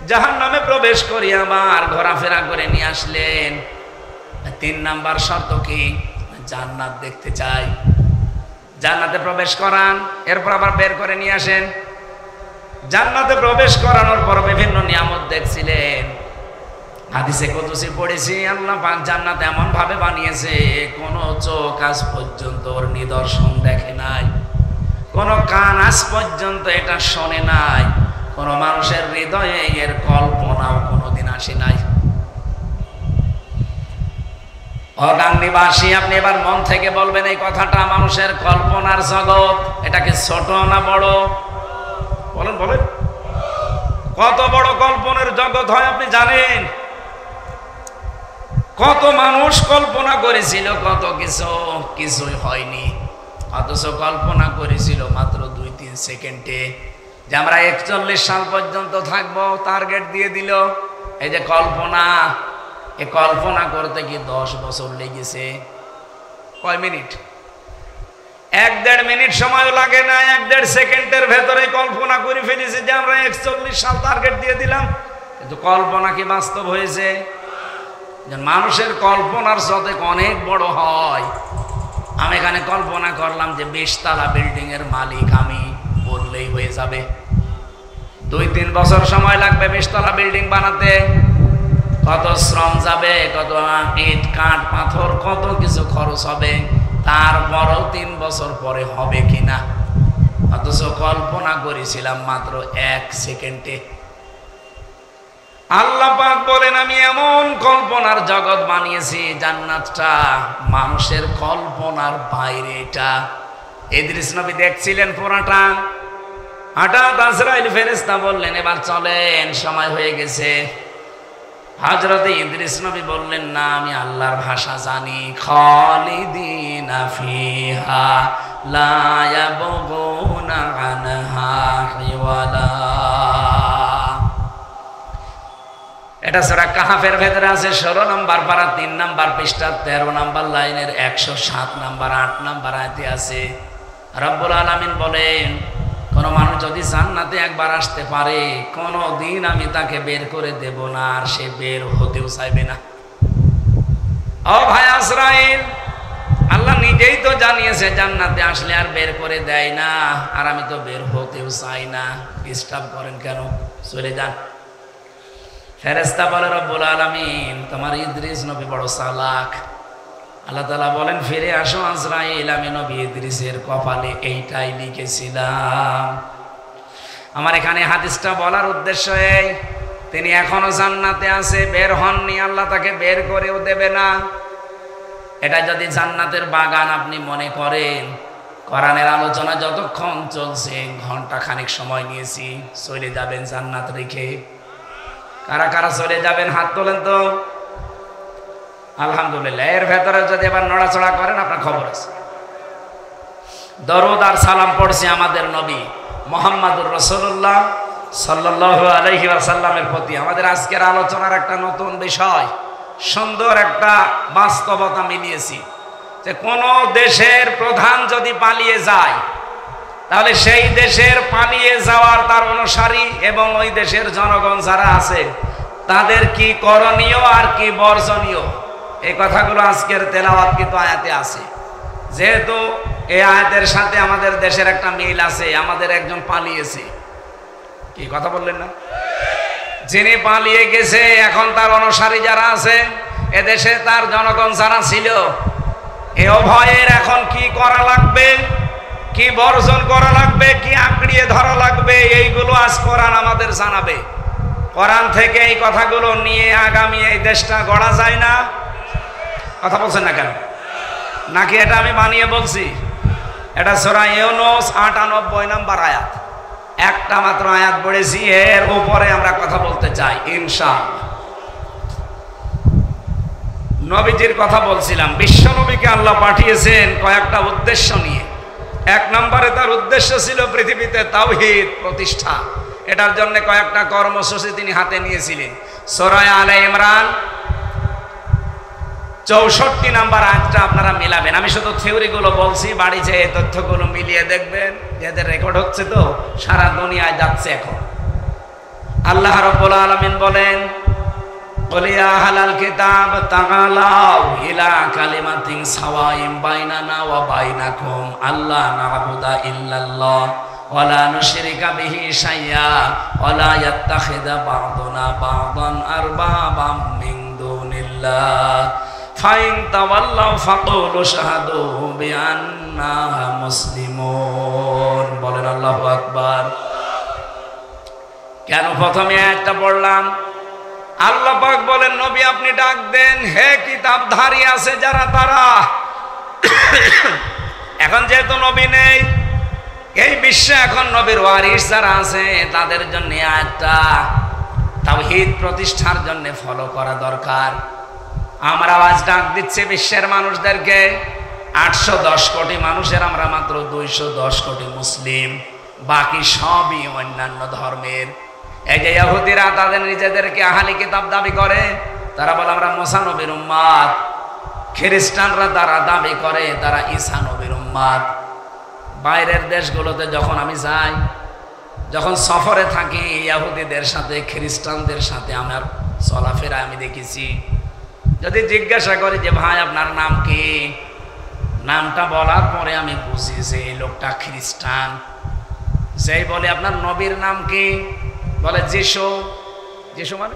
জাহান্নামে প্রবেশ করি আবার ঘোরাফেরা করে নিয়ে আসলেন। 3 নাম্বার শর্ত কি? জান্নাত দেখতে চাই। জান্নাতে প্রবেশ করান, এরপর আবার বের করে নিয়ে আসেন। জান্নাতে প্রবেশ করানোর পর বিভিন্ন নিয়ামত দেখছিলেন। হাদিসে কুদসি পড়েছি, আল্লাহ পাক জান্নাত এমন ভাবে বানিয়েছে, কোন চোখ আজ পর্যন্ত ওর নিদর্শন দেখে নাই, কোন কান আজ পর্যন্ত এটা শোনে নাই, কোন মানুষের হৃদয়ে এর কল্পনাও কোনোদিন আসে নাই। অগাংনিবাসী, আপনি এবার মন থেকে বলবেন এই কথাটা, মানুষের কল্পনার জগৎ, এটাকে ছোট না বড়? বলেন বলেন, কত বড় কল্পনার জগৎ হয় আপনি জানেন? কত মানুষ কল্পনা করেছিল কত কিছু, কিছুই হয়নি। অথচ কল্পনা করেছিল মাত্র 2-3 সেকেন্ডে যে আমরা 41 সাল পর্যন্ত থাকবো, টার্গেট দিয়ে দিল। এই যে কল্পনা, এই কল্পনা করতে কি 10 বছর লেগেছে? কয় মিনিট? 1-1.5 মিনিট সময় লাগে না, 1-1.5 সেকেন্ডের ভেতরে কল্পনা করে ফেলেছে যে আমরা 41 সাল টার্গেট দিয়ে দিলাম। কিন্তু কল্পনা কি বাস্তব হয়েছে? মানুষের কল্পনার সাথে অনেক বড় হয়। আমি এখানে কল্পনা করলাম যে 20 তলা বিল্ডিং এর মালিক আমি, বললেই হয়ে যাবে। 2-3 বছর সময় লাগবে 20 তলা বিল্ডিং বানাতে। কত শ্রম যাবে, কত ইট কাঠ পাথর, কত কিছু খরচ হবে, তারপরও 3 বছর পরে হবে কিনা। অথচ কল্পনা করেছিলাম মাত্র 1 সেকেন্ডে। আল্লাহ পাক বলেন, আমি এমন কল্পনার জগৎ বানিয়েছি, জান্নাতটা মানুষের কল্পনার বাইরে। এটা ইদ্রিস নবী দেখছিলেন পুরাটা। হঠাৎ আজরাইল ফেরেশতা বললেন, এবার চলেন, সময় হয়ে গেছে। হযরত ইদ্রিস নবী বললেন, না, আমি আল্লাহর ভাষা জানি। খালিদিনা ফিহা লা ইয়াবগুনা আনহা হিওয়ালা। এটা সূরা কাহফের ভেতরে আছে, 16 নম্বর পারা 3 নম্বর পৃষ্ঠা 13 নম্বর লাইনের 107 নম্বর 8 নম্বর আয়াতে আছে। রব্বুল আলামিন বলেন, কোন মানুষ যদি জান্নাতে একবার আসতে পারে, কোনদিন আমি তাকে বের করে দেব না, আর সে বের হতেও চাইবে না। ও ভাই আজরাইল, আল্লাহ নিজেই তো জানিয়েছে জান্নাতে আসলে আর বের করে দেয় না, আর আমি তো বের হতেও চাই না, ডিস্টার্ব করেন কেন, চলে যান। ফেরেশতা বলে, রব্বুল আলামিন, তোমার ইদ্রিস নবী বড় চালাক। আল্লাহ তাআলা বলেন, ফিরে আসো আজরাইল, আমি নবী ইদ্রিসের কপালে এইটাই লিখেছিলাম। আমার এখানে হাদিসটা বলার উদ্দেশ্য এই, তিনি এখনো জান্নাতে আছে, বের হননি, আল্লাহ তাকে বের করেও দেবে না। এটা যদি জান্নাতের বাগান আপনি মনে করেন, কোরআনের আলোচনা যতক্ষণ চলছে, ঘন্টা খানিক সময় নিয়েছি, চলে যাবেন জান্নাত রেখে। কারা কারা চলে যাবেন হাত তোলেন তো। আলহামদুলিল্লাহ। এর ভেতরে যদি এবার নড়াচড়া করেন, আপনার খবর আছে। দরুদ আর সালাম পড়ছি আমাদের নবী মুহাম্মদুর রাসূলুল্লাহ সাল্লাল্লাহু আলাইহি ওয়াসাল্লামের প্রতি। আমাদের আজকের আলোচনার একটা নতুন বিষয়, সুন্দর একটা বাস্তবতা মিলিয়েছি, যে কোন দেশের প্রধান যদি পালিয়ে যায়, তাহলে সেই দেশের পালিয়ে যাওয়ার তার অনুসারী এবং ওই দেশের জনগণ যারা আছে, তাদের কি করণীয় আর কি বর্জনীয়, এই কথাগুলো আজকের তেলাওয়াত কিন্তু আয়াতে আছে। যেহেতু এই আয়াতের সাথে আমাদের দেশের একটা মিল আছে, আমাদের একজন পালিয়েছে, কি কথা বললেন না? যিনি পালিয়ে গেছে এখন তার অনুসারী যারা আছে, এদেশে তার জনগণ যারা ছিল, এ উভয়ের এখন কি করা লাগবে, কি বর্জন করা লাগবে, কি আঁকড়িয়ে ধরা লাগবে, এইগুলো আজ কোরআন আমাদের জানাবে। কোরআন থেকে এই কথাগুলো নিয়ে আগামী এই দেশটা গড়া যায় না? কথা বলছেন না কেন? নাকি এটা আমি বানিয়ে বলছি? এটা সূরা ইউনূস ৯৮ নম্বর আয়াত, একটা মাত্র আয়াত পড়েছি, এর উপরে আমরা কথা বলতে চাই ইনশাআল্লাহ। নবীজির কথা বলছিলাম, বিশ্ব নবীকে আল্লাহ পাঠিয়েছেন কয়েকটা উদ্দেশ্য নিয়ে। এক নম্বরে তার উদ্দেশ্য ছিল পৃথিবীতে তাওহীদ প্রতিষ্ঠা, এটার জন্য কয়েকটা কর্মসূচি তিনি হাতে নিয়েছিলেন। সূরা আলে ইমরান ৬৪ নম্বর আয়াতটা আপনারা মিলাবেন, আমি শুধু থিওরিগুলো বলছি, বাড়ি যেয়ে এই তথ্যগুলো মিলিয়ে দেখবেন, যাদের রেকর্ড হচ্ছে তো সারা দুনিয়ায় যাচ্ছে এখন। আল্লাহ রাব্বুল আলামিন বলেন, قل يا أهل الكتاب تعالوا إلى كلمة سواء بيننا وبينكم ألا نعبد إلا الله ولا نشرك به شيئا ولا يتخذ بعضنا بعضا أربابا من دون الله فإن تولوا فقولوا اشهدوا بأننا مسلمون। বলেন আল্লাহু আকবার। কেন প্রথমে একটা পড়লাম? আল্লাহ পাক বলেন, নবী আপনি ডাক দেন, হে কিতাবধারী আছে যারা তারা। এখন যেহেতু নবী নেই এই বিশ্বে, এখন নবীর ওয়ারিস যারা আছে তাদের জন্য একটা তাওহীদ প্রতিষ্ঠার জন্য ফলো করা দরকার। আমরা আজ ডাক দিচ্ছি বিশ্বের মানুষদেরকে, 810 কোটি মানুষের আমরা মাত্র 210 কোটি মুসলিম, বাকি সবই অন্যান্য ধর্মের। এই যে ইহুদিরা তাদের নিজেদেরকে আহলে কিতাব দাবি করে, তারা বলে আমরা মুসা নবীর উম্মত। খ্রিস্টানরা তারা দাবি করে তারা ঈসা নবীর উম্মত। বাইরের দেশগুলোতে যখন আমি যাই, যখন সফরে থাকি, ইহুদিদের সাথে খ্রিস্টানদের সাথে আমার চলাফেরা আমি দেখেছি। যদি জিজ্ঞাসা করি যে ভাই আপনার নাম কি, নামটা বলার পরে আমি বুঝি যে এই লোকটা খ্রিস্টান। সেই বলে আপনার নবীর নাম কি, বলে যিশু। যিশু মানে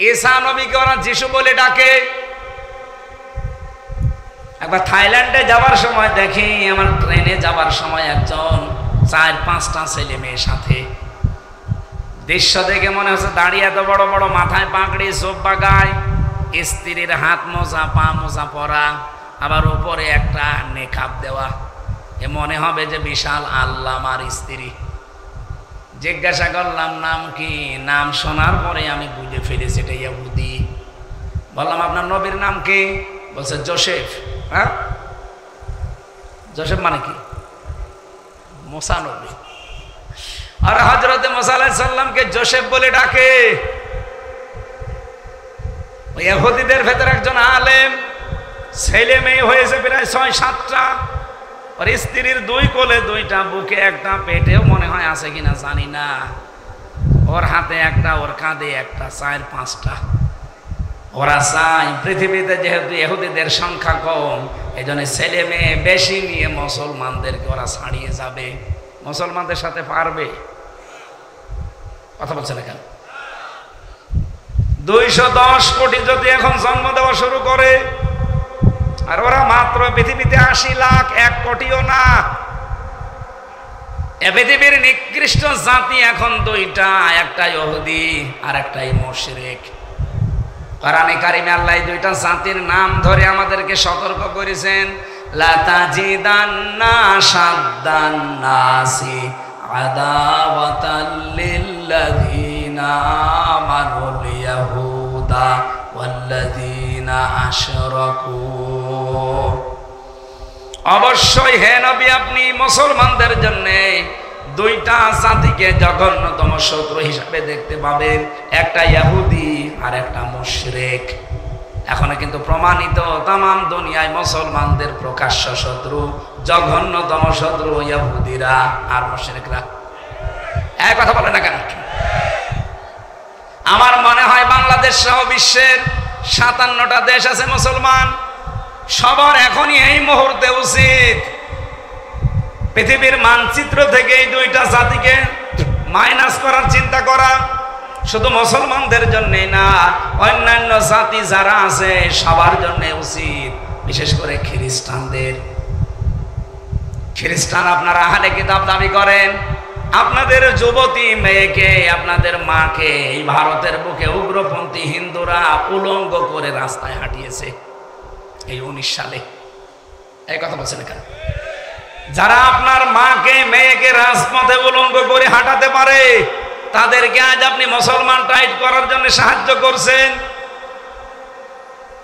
ঈসা নবীকে ওরা যিশু বলে ডাকে। একবার থাইল্যান্ডে যাওয়ার সময় দেখি, আমার ট্রেনে যাওয়ার সময় একজন 4-5টা ছেলে মেয়ের সাথে, দৃশ্য দেখে মনে হচ্ছে দাঁড়িয়ে এত বড় বড়, মাথায় পাগড়ি, চোখ বাগায়, স্ত্রীর হাত মোজা পা মোজা পরা, আবার উপরে একটা নেকাব দেওয়া, এ মনে হবে যে বিশাল আল্লামার স্ত্রী। জিজ্ঞাসা করলাম নাম কি, নাম শোনার পরে আমি বুঝে ফেলেছি এটা ইহুদি। বললাম আপনার নবীর নাম কি, বলছে জোসেফ। হ্যাঁ, জোসেফ মানে কি? মুসা নবী। আর হযরতে মুসা আলাইহিস সালামকে জোসেফ বলে ডাকে। ওই ইহুদিদের ভেতর একজন আলেম, ছেলে মেয়ে হয়েছে প্রায় 6-7টা, ওর স্ত্রীর 2 কোলে 2টা, বুকে একটা, পেটেও মনে হয় আছে কিনা জানি না, ওর হাতে একটা, ওর কাঁধে একটা, 4-5টা। ওরা চায় পৃথিবীতে যেহেতু ইহুদিদের সংখ্যা কম, এই জন্য ছেলে মেয়ে বেশি নিয়ে মুসলমানদেরকে ওরা ছাড়িয়ে যাবে। মুসলমানদের সাথে পারবে? কথা বলছে না কেন? 210 কোটি যদি এখন জন্ম দেওয়া শুরু করে, আর ওরা মাত্র পৃথিবীতে 80 লাখ, 1 কোটিও না। এ পৃথিবীর নিকৃষ্ট জাতি এখন 2টা, একটা ইহুদি আর একটাই মুশরিক। কোরআনে কারিমে আল্লাহ 2টা জাতির নাম ধরে আমাদেরকে সতর্ক করেছেন, লা তাজিদান্না শাদ্দান নাসি আদাওয়াতাল লিল্লাযিনা আমানুল ইয়াহুদা ওয়াল্লাযিনা আশরাকু। অবশ্যই হে নবী আপনি মুসলমানদের জন্য 2টা জাতিকে জঘন্যতম শত্রু হিসাবে দেখতে পাবেন, একটা ইহুদি আর একটা মুশরিক। এখন কিন্তু প্রমাণিত তাম দুনিয়ায় মুসলমানদের প্রকাশ্য শত্রু, জঘন্যতম শত্রু ইহুদিরা আর মুশরিকরা। এক কথা বলে না কেন? আমার মনে হয় বাংলাদেশ সহ বিশ্বের 57টা দেশ আছে মুসলমান, সবার এখনই এই মুহূর্তে উচিত পৃথিবীর মানচিত্র থেকে এই দুইটা জাতিকে মাইনাস করার চিন্তা করা। শুধু মুসলমানদের জন্যই না, অন্যান্য জাতি যারা আছে সবার জন্য উচিত, বিশেষ করে খ্রিস্টানদের। খ্রিস্টান আপনারা আহলে কিতাব দাবি করেন, আপনাদের যুবতী মেয়েকে, আপনাদের মাকে এই ভারতের বুকে উগ্রপন্থী হিন্দুরা উলঙ্গ করে রাস্তায় হাঁটিয়েছে এই 19 সালে। এই কথা বলছেন কেন? যারা আপনার মাকে মেয়েকে রাজপথে উলঙ্গ করে হাঁটাতে পারে তাদেরকে আজ আপনি মুসলমান টাইট করার জন্য সাহায্য করছেন।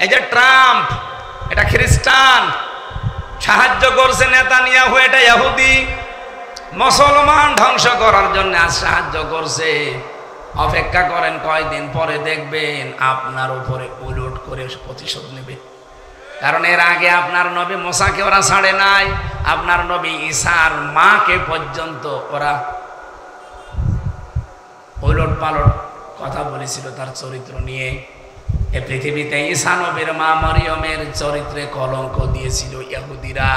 এই যে ট্রাম্প, এটা খ্রিস্টান, সাহায্য করছে নেতানিয়াহু, এটা ইহুদি। মুসলমান ধ্বংস করার জন্য আজ সাহায্য করছে। অপেক্ষা করেন, কয়দিন পরে দেখবেন আপনার উপরে উলট করে প্রতিশোধ নেবে। কারণ এর আগে আপনার নবী মুসাকে ওরা ছাড়ে নাই, আপনার নবী ঈসার মাকে পর্যন্ত ওরা উলট পালট কথা বলেছিল তার চরিত্র নিয়ে। এই পৃথিবীতে ঈসা নবীর মা মরিয়মের চরিত্রে কলঙ্ক দিয়েছিল ইহুদিরা।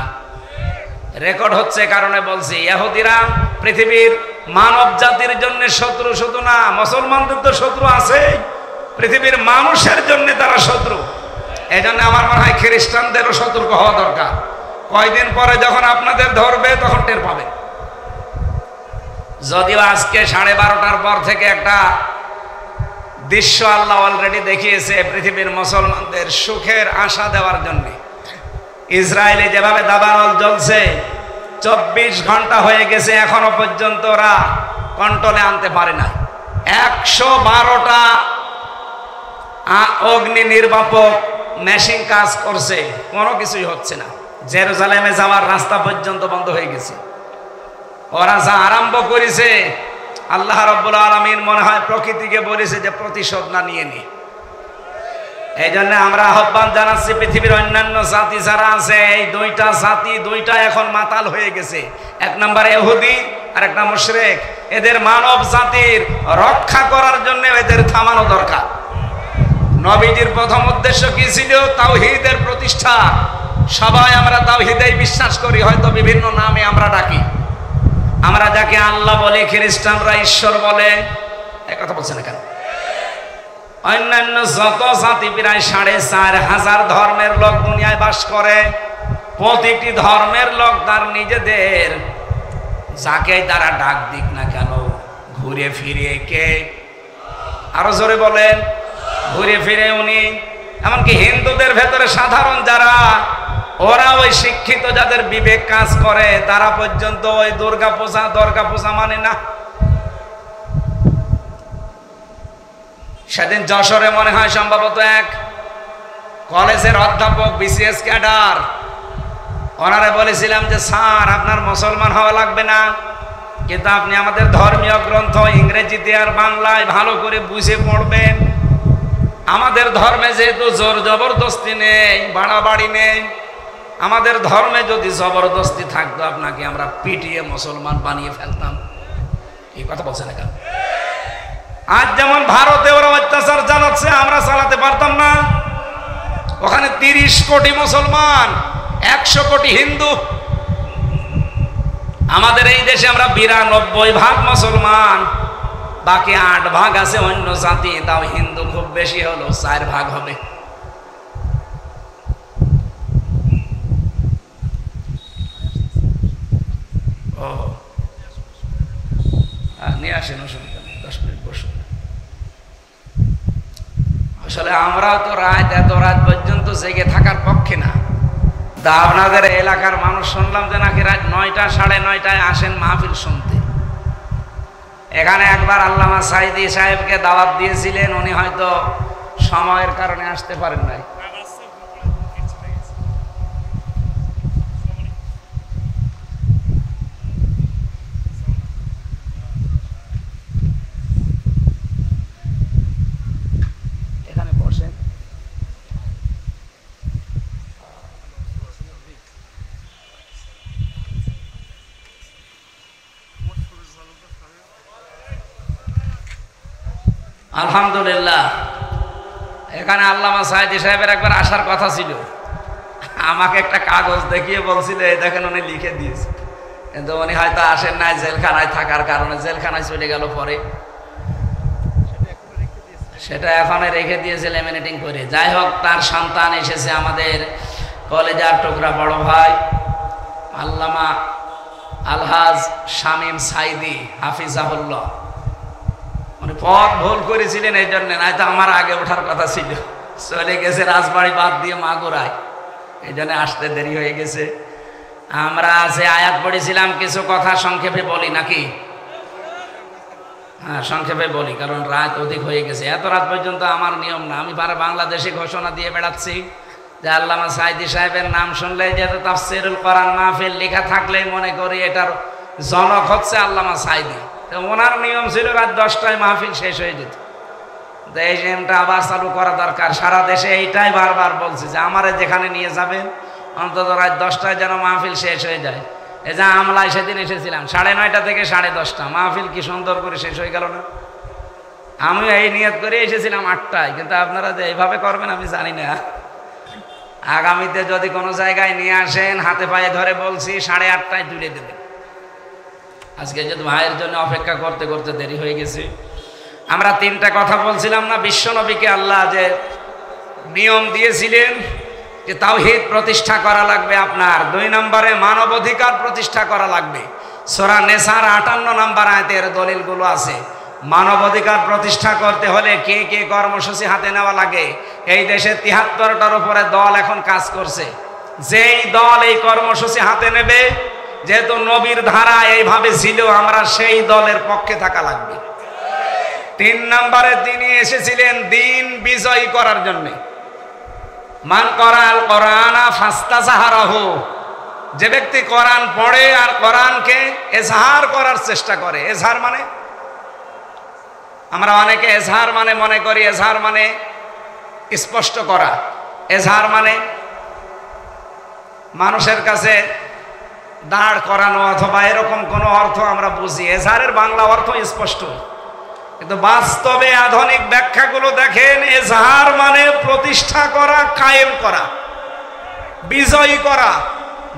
রেকর্ড হচ্ছে কারণে বলছি, ইহুদিরা পৃথিবীর মানব জাতির জন্য শত্রু, শুধু না মুসলমানদের তো শত্রু আছে, পৃথিবীর মানুষের জন্য তারা শত্রু। এই জন্য আমার মনে হয় খ্রিস্টানদেরও সতর্ক হওয়া দরকার। কয়দিন পরে যখন আপনাদের ধরবে তখন টের পাবে। যদিও আজকে 12:30টার পর থেকে একটা দৃশ্য আল্লাহ অলরেডি দেখিয়েছে পৃথিবীর মুসলমানদের সুখের আশা দেওয়ার জন্য। ইসরায়েলে যেভাবে দাবানল জ্বলছে, 24 ঘন্টা হয়ে গেছে, এখনো পর্যন্ত ওরা কন্ট্রোলে আনতে পারে না। 112টা অগ্নি নির্বাপক মেশিন কাজ করছে, কোনো কিছুই হচ্ছে না। জেরুজালেমে যাওয়ার রাস্তা পর্যন্ত বন্ধ হয়ে গেছে। ওরা যা আরম্ভ করেছে, আল্লাহ রাব্বুল আলামিন মনে হয় প্রকৃতিকে বলেছে যে প্রতিশোধ না নিয়ে নি। এই জন্য আমরা আহ্বান জানাচ্ছি পৃথিবীর অন্যান্য জাতি যারা আছে, এই দুইটা জাতি দুইটা এখন মাতাল হয়ে গেছে। এক নম্বর ইহুদি আর একটা মুশরিক। এদের মানব জাতির রক্ষা করার জন্য এদের থামানো দরকার। নবীজির প্রথম উদ্দেশ্য কি ছিল? তাওহীদের প্রতিষ্ঠা। সবাই আমরা তাওহীদেই বিশ্বাস করি, হয়তো বিভিন্ন নামে আমরা ডাকি। আমরা যাকে আল্লাহ বলে, খ্রিস্টানরা ঈশ্বর বলে। এই কথা বলছেন কেন? অন্যান্য যত জাতি, প্রায় 4500 ধর্মের লোক দুনিয়ায় বাস করে। প্রতিটি ধর্মের লোক তার নিজেদের, যাকে তারা ডাক দিক না কেন, ঘুরে ফিরে কে, আরো জোরে বলেন, ঘুরে ফিরে উনি। এমনকি হিন্দুদের ভেতরে সাধারণ যারা, ওরা ওই শিক্ষিত যাদের বিবেক কাজ করে, তারা পর্যন্ত ওই দুর্গা পূজা মানে না। সেদিন যশোরে মনে হয় সম্ভবত এক কলেজের অধ্যাপক, বিসিএস ক্যাডার, ওনারে বলেছিলাম যে স্যার আপনার মুসলমান হওয়া লাগবে না, কিন্তু আপনি আমাদের ধর্মীয় গ্রন্থ ইংরেজিতে আর বাংলায় ভালো করে বুঝে পড়বেন। আমাদের ধর্মে যেহেতু জোর জবরদস্তি নেই, বাড়াবাড়ি নেই, আমাদের ধর্মে যদি জবরদস্তি থাকতো আপনাকে আমরা পিটিয়ে মুসলমান বানিয়ে ফেলতাম। এই কথা বলছে না কেন? আজ যেমন ভারতে ওরা অত্যাচার চালাচ্ছে, আমরা চালাতে পারতাম না? ওখানে 30 কোটি মুসলমান, 100 কোটি হিন্দু। আমাদের এই দেশে আমরা 92% মুসলমান, বাকি 8% আছে অন্য জাতি, তাও হিন্দু খুব বেশি হলো 4% হবে। ও নিয়ে আসেন, অসুবিধা নেই, 10 মিনিট বসুন। আসলে আমরাও তো এত রাত পর্যন্ত জেগে থাকার পক্ষে না। তা আপনাদের এলাকার মানুষ শুনলাম যে নাকি রাত 9টা 9:30টায় আসেন মাহফিল শুনতে। এখানে একবার আল্লামা সাইদি সাহেবকে দাওয়াত দিয়েছিলেন, উনি হয়তো সময়ের কারণে আসতে পারেন নাই। এখানে বসেন। আলহামদুলিল্লাহ, এখানে আল্লামা সাঈদী সাহেবের একবার আসার কথা ছিল। আমাকে একটা কাগজ দেখিয়ে বলছিল, এই দেখেন উনি লিখে দিয়েছে, কিন্তু উনি হয়তো আসেন নাই, জেলখানায় থাকার কারণে জেলখানায় চলে গেল। পরে সেটা এখন রেখে দিয়েছে লেমিনেটিং করে। যাই হোক, তার সন্তান এসেছে, আমাদের কলেজার টুকরা বড় ভাই আল্লামা আলহাজ শামীম সাঈদী হাফিজাহুল্লাহ। উনি পথ ভুল করেছিলেন, এই জন্য, নয়তো আমার আগে ওঠার কথা ছিল। চলে গেছে রাজবাড়ি বাদ দিয়ে মাগুরায়, এই জন্য আসতে দেরি হয়ে গেছে। আমরা যে আয়াত পড়েছিলাম, কিছু কথা সংক্ষেপে বলি নাকি? হ্যাঁ, সংক্ষেপে বলি, কারণ রাত অধিক হয়ে গেছে। এত রাত পর্যন্ত আমার নিয়ম না। আমি বাংলাদেশে ঘোষণা দিয়ে বেড়াচ্ছি যে আল্লামা সাঈদী সাহেবের নাম শুনলে, যেহেতু তাফসীরুল কোরআন মাহফিল লেখা থাকলেই মনে করি এটার জনক হচ্ছে আল্লামা সাঈদী। তো ওনার নিয়ম ছিল রাত 10টায় মাহফিল শেষ হয়ে যেত। তো এই নিয়মটা আবার চালু করা দরকার। সারা দেশে এইটাই বারবার বলছি যে আমারে যেখানে নিয়ে যাবেন অন্তত রাত 10টায় যেন মাহফিল শেষ হয়ে যায়। এই যে আমলায় সেদিন এসেছিলাম 9:30 থেকে 10:30, মাহফিল কি সুন্দর করে শেষ হয়ে গেল না? আমি এই নিয়ত করে এসেছিলাম 8টায়, কিন্তু আপনারা যে এইভাবে করবেন আমি জানি না। আগামীতে যদি কোনো জায়গায় নিয়ে আসেন, হাতে পায়ে ধরে বলছি 8:30টায় তুলে দেবেন। আজকে যদি ভাইয়ের জন্য অপেক্ষা করতে করতে দেরি হয়ে গেছে। আমরা 3টা কথা বলছিলাম না, বিশ্বনবীকে আল্লাহ যে নিয়ম দিয়েছিলেন যে তাওহীদ প্রতিষ্ঠা করা লাগবে আপনার, 2 নম্বরে মানবাধিকার প্রতিষ্ঠা করা লাগবে। সূরা নেসার 58 নম্বর আয়াতের দলিলগুলো আছে। মানবাধিকার প্রতিষ্ঠা করতে হলে কে কে কর্মসূচি হাতে নেওয়া লাগে? এই দেশে 73টার উপরে দল এখন কাজ করছে। যেই দল এই কর্মসূচি হাতে নেবে, যেহেতু নবীর ধারা এইভাবে ছিল, আমরা সেই দলের পক্ষে থাকা লাগবে। 3 নম্বরে তিনি এসেছিলেন দিন বিজয়ী করার জন্য। মান করাল কোরআনা ফাস্তাজাহারাহু, যে ব্যক্তি কোরআন পড়ে আর কোরআনকে এজহার করার চেষ্টা করে। এজহার মানে, আমরা অনেকে এজহার মানে মনে করি এজহার মানে স্পষ্ট করা। এজহার মানে মানুষের কাছে দাঁড় করানো অথবা এরকম কোনো অর্থ আমরা বুঝি। এজহারের বাংলা অর্থ স্পষ্ট, কিন্তু বাস্তবে আধুনিক ব্যাখ্যাগুলো দেখেন, এজহার মানে প্রতিষ্ঠা করা, কায়েম করা, বিজয়ী করা।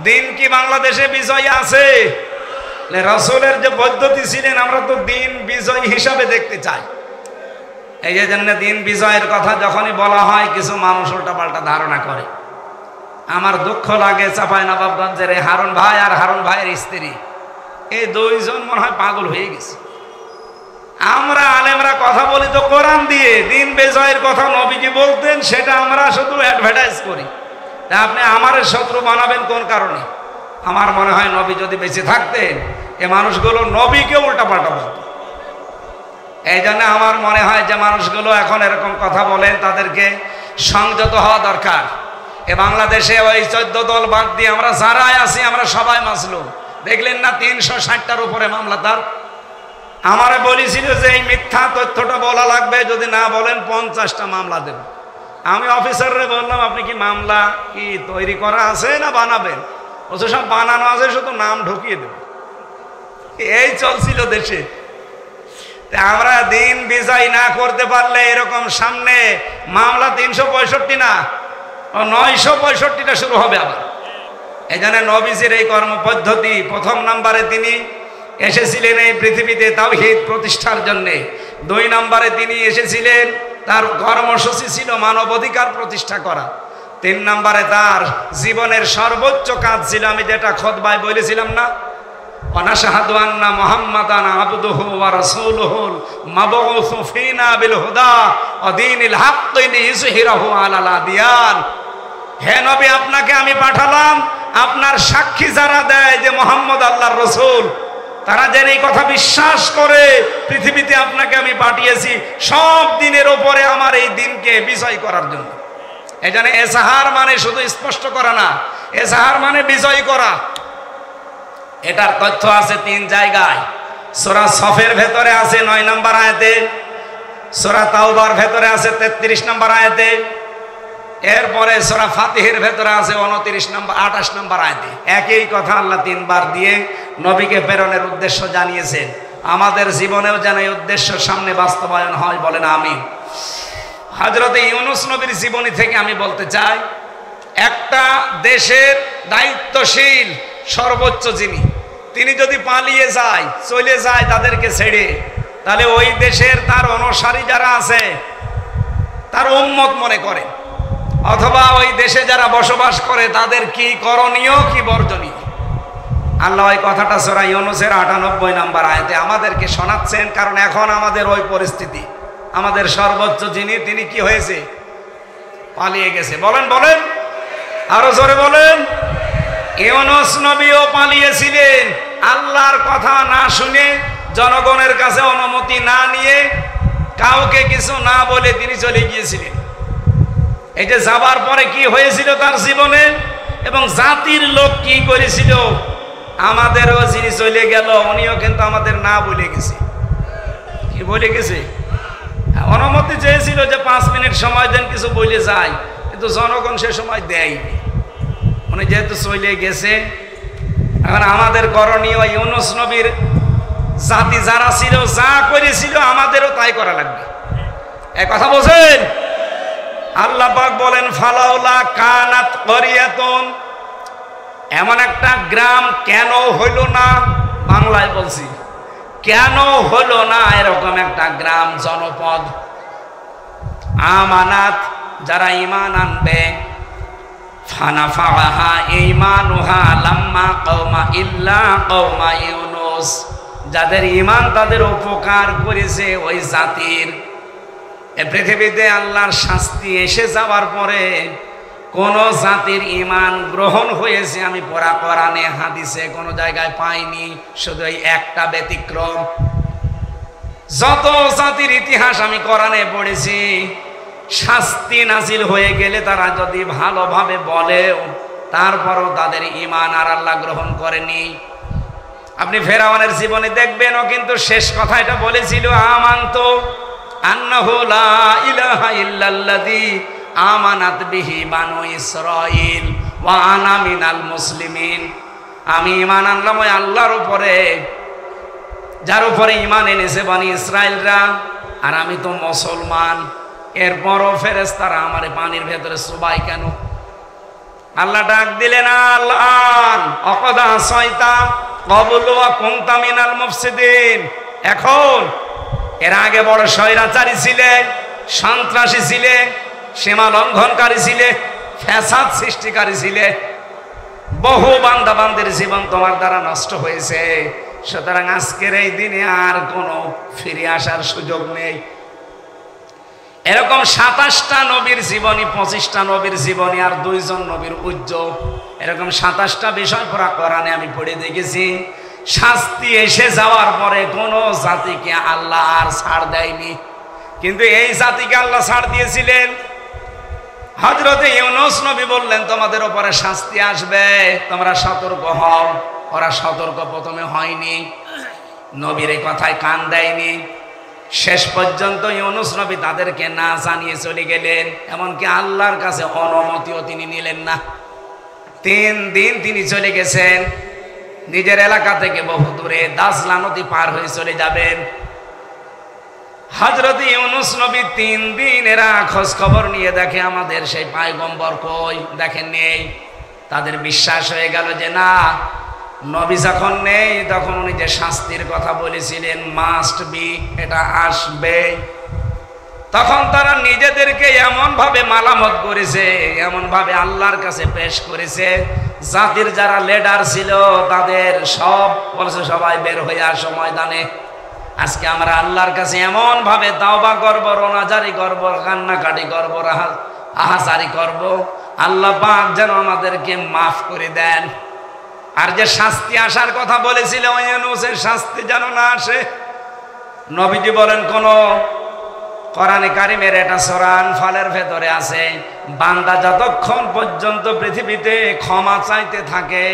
দিন কি বাংলাদেশে বিজয়ী আছে? রাসূলের যে পদ্ধতি ছিলেন, আমরা তো দিন বিজয়ী হিসাবে দেখতে চাই। এই জন্য দিন বিজয়ের কথা যখনই বলা হয়, কিছু মানুষ উল্টাপাল্টা ধারণা করে। আমার দুঃখ লাগে, চাঁপাইনবাবগঞ্জের এই হারুন ভাই আর হারুন ভাইয়ের স্ত্রী, এই 2 জন মনে হয় পাগল হয়ে গেছে। আমরা আলেমরা কথা বলি তো কোরআন দিয়ে, দিন বিজয়ের কথা নবীজি বলতেন, সেটা আমরা শুধু অ্যাডভার্টাইজ করি। তা আপনি আমার শত্রু বানাবেন কোন কারণে? আমার মনে হয় নবী যদি বেঁচে থাকতেন, এ মানুষগুলো নবীকে উল্টাপাল্টা বলত। এই জন্য আমার মনে হয় যে মানুষগুলো এখন এরকম কথা বলেন, তাদেরকে সংযত হওয়া দরকার। এ বাংলাদেশে ওই 14 দল বাদ দিয়ে আমরা যারাই আছি, আমরা সবাই মাসলুম। দেখলেন না 360টার উপরে মামলা তার। আমারে বলেছিল যে এই মিথ্যা তথ্যটা বলা লাগবে, যদি না বলেন 50টা মামলা দেব। আমি অফিসাররে বললাম, আপনি কি মামলা কি তৈরি করা আছে না বানাবেন? ওসব সব বানানো আছে, শুধু নাম ঢুকিয়ে দেব। এই চলছিল দেশে। আমরা দিন বিজয় না করতে পারলে এরকম সামনে মামলা 365 না, 965টা শুরু হবে আবার। এই জন্য নবীজির এই কর্মপদ্ধতি, 1 নম্বরে তিনি এসেছিলেন এই পৃথিবীতে তাওহীদ প্রতিষ্ঠার জন্য। 2 নম্বরে তিনি এসেছিলেন, তার কর্মসূচি ছিল মানবাধিকার প্রতিষ্ঠা করা। 3 নম্বরে তার জীবনের সর্বোচ্চ কাজ ছিল, আমি যেটা খুতবায় বলেছিলাম না, ওয়ানাশহাদু আন্না মুহাম্মাদান আবদুহু ওয়া রাসূলুহুল মাবউসু ফিনা বিল হুদা ওয়া দীনিল হাক্কি লিইয়ুযহিরাহু আলাল আদিয়ান। হে নবী, আপনাকে আমি পাঠালাম, আপনার সাক্ষী যারা দেয় যে মুহাম্মদ আল্লাহর রাসূল, তারা যেন এই কথা বিশ্বাস করে পৃথিবীতে আপনাকে আমি পাঠিয়েছি সব দিনের ওপরে আমার এই দিনকে বিজয় করার জন্য। এই জন্য এজাহার মানে শুধু স্পষ্ট করা না, এজাহার মানে বিজয় করা। এটার তথ্য আছে 3 জায়গায়। সূরা সফের ভেতরে আছে 9 নম্বর আয়াতে, সূরা তাওবার ভেতরে আছে 33 নম্বর আয়াতে, এরপরে সূরা ফাতিহের ভেতরে আছে 29 নম্বর 28 নম্বর আয়াতে। একই কথা আল্লাহ 3 বার দিয়ে নবীকে প্রেরণের উদ্দেশ্য জানিয়েছেন। আমাদের জীবনেও যেন এই উদ্দেশ্য সামনে বাস্তবায়ন হয়, বলেন আমিন। হযরত ইউনূস নবীর জীবনী থেকে আমি বলতে চাই, একটা দেশের দায়িত্বশীল সর্বোচ্চ যিনি, তিনি যদি পালিয়ে যায়, চলে যায় তাদেরকে ছেড়ে, তাহলে ওই দেশের তার অনুসারী যারা আছে তার উম্মত মনে করে, অথবা ওই দেশে যারা বসবাস করে তাদের কি করণীয় কি বর্জনীয়। আল্লাহ এই কথাটা সূরা ইউনূসের ৯৮ নম্বর আয়াতে আমাদেরকে শোনাচ্ছেন, কারণ এখন আমাদের ওই পরিস্থিতি। আমাদের সর্বোচ্চ যিনি, তিনি কি হয়েছে? পালিয়ে গেছে। বলেন বলেন, আরো জোরে বলেন। ইউনূস নবীও পালিয়েছিলেন, আল্লাহর কথা না শুনে, জনগণের কাছে অনুমতি না নিয়ে, কাউকে কিছু না বলে তিনি চলে গিয়েছিলেন। এই যে যাবার পরে কি হয়েছিল তার জীবনে, এবং জাতির লোক কি করেছিল, আমাদেরও যিনি চলে গেল উনিও কিন্তু আমাদের না বলে গেছে। কি বলে গেছে? অনুমতি চেয়েছিল যে 5 মিনিট সময় দেন, কিছু বলে যায়, কিন্তু জনগণ সে সময় দেয়নি। উনি যেহেতু চলে গেছে, এখন আমাদের করণীয় ইউনূস নবীর জাতি যারা ছিল, যা করেছিল আমাদেরও তাই করা লাগবে। এক কথা বলছেন। আল্লাহ পাক বলেন, ফালাউলা কানাত করিয়াতুন, এমন একটা গ্রাম কেন হইল না, বাংলায় বলছি, কেন হলো না এরকম একটা গ্রাম, জনপদ, আমানাত, যারা ঈমান আনবে, ফানাফাহা ঈমানুহা লাম্মা কওমা ইল্লা কওমা ইউনূস, যাদের ঈমান তাদের উপকার করেছে ওই জাতির। এই পৃথিবীতে আল্লাহর শাস্তি এসে যাওয়ার পরে কোন জাতির ঈমান গ্রহণ হয়েছে আমি পড়া কোরআনে হাদিসে কোন জায়গায় পাইনি, শুধু এই একটা ব্যতিক্রম। যত জাতির ইতিহাস আমি কোরআনে পড়েছি, শাস্তি নাজিল হয়ে গেলে তারা যদি ভালোভাবে বলে, তারপরও তাদের ঈমান আর আল্লাহ গ্রহণ করেনি। আপনি ফেরাউনের জীবনে দেখবেন, ও কিন্তু শেষ কথা এটা বলেছিল, আমানতু আন্নাহু লা ইলাহা ইল্লাল্লাযী আমানাত বিহি বানু ইসরাঈল ওয়া আনা মিনাল মুসলিমিন, আমি ঈমান আনলাম ওই আল্লাহর উপরে যার উপরে ঈমান এনেছে বনি ইসরাইলরা, আর আমি তো মুসলমান। এরপরও ফেরেশতারা আমারে পানির ভেতরে চুবাই কেন? আল্লাহ ডাক দিলেন, আল্লাহ অকদা সয়তা কবুলু ওয়া কুনতা মিনাল মুফসিদিন, এখন এর আগে বড় স্বৈরাচারী ছিলে, সন্ত্রাসী ছিলে, সীমা লঙ্ঘনকারী ছিলে, ফ্যাসাদ সৃষ্টিকারী ছিলে, বহু বান্দা বান্দির জীবন তোমার দ্বারা নষ্ট হয়েছে। সুতরাং আজকের এই দিনে আর কোনো ফিরে আসার সুযোগ নেই। এরকম 27টা নবীর জীবনী, 25টা নবীর জীবনী, আর 2 জন নবীর উজ্জ্বল, এরকম 27টা বিষয় পুরা কোরআনে আমি পড়ে দেখেছি। শাস্তি এসে যাওয়ার পরে কোন জাতিকে আল্লাহ আর ছাড় দেয়নি, কিন্তু এই জাতিকে আল্লাহ ছাড় দিয়েছিলেন। হযরতে ইউনূস নবী বললেন, তোমাদের উপরে শাস্তি আসবে, তোমরা সতর্ক হও। ওরা সতর্ক প্রথমে হয়নি, নবীর এই কথায় কান দেয়নি। শেষ পর্যন্ত ইউনূস নবী তাদেরকে না জানিয়ে চলে গেলেন, এমনকি আল্লাহর কাছে অনুমতিও তিনি নিলেন না। 3 দিন তিনি চলে গেছেন, নিজের এলাকা থেকে বহু দূরে দাজলা নদী পার হয়ে চলে যাবেন। হযরত ইউনূস নবী 3 দিন এরা খোঁজ খবর নিয়ে দেখে আমাদের সেই পয়গম্বর কই, দেখেন নেই। তাদের বিশ্বাস হয়ে গেল যে না, নবী যখন নেই তখন উনি যে শাস্তির কথা বলেছিলেন মাস্ট বি, এটা আসবে। তখন তারা নিজেদেরকে এমন ভাবে মালামত করেছে, এমন ভাবে আল্লাহর কাছে পেশ করেছে, জাতির যারা লিডার ছিল তাদের সব বলেছে, সবাই বের হয়ে আসো ময়দানে, আজকে আমরা আল্লাহর কাছে এমন ভাবে তাওবা করব, রোনাজারি করব, কান্নাকাটি করব, আহাজারি করব, আল্লাহ পাক যেন আমাদেরকে মাফ করে দেন। আর যে শাস্তি আসার কথা বলেছিল ইউনূসের শাস্তি যেন না আসে। নবীজি বলেন, কোন কোরআনে কারিমের এটা সূরা আনফালের ভেতরে আছে, বান্দা যতক্ষণ পর্যন্ত পৃথিবীতে ক্ষমা চাইতে থাকে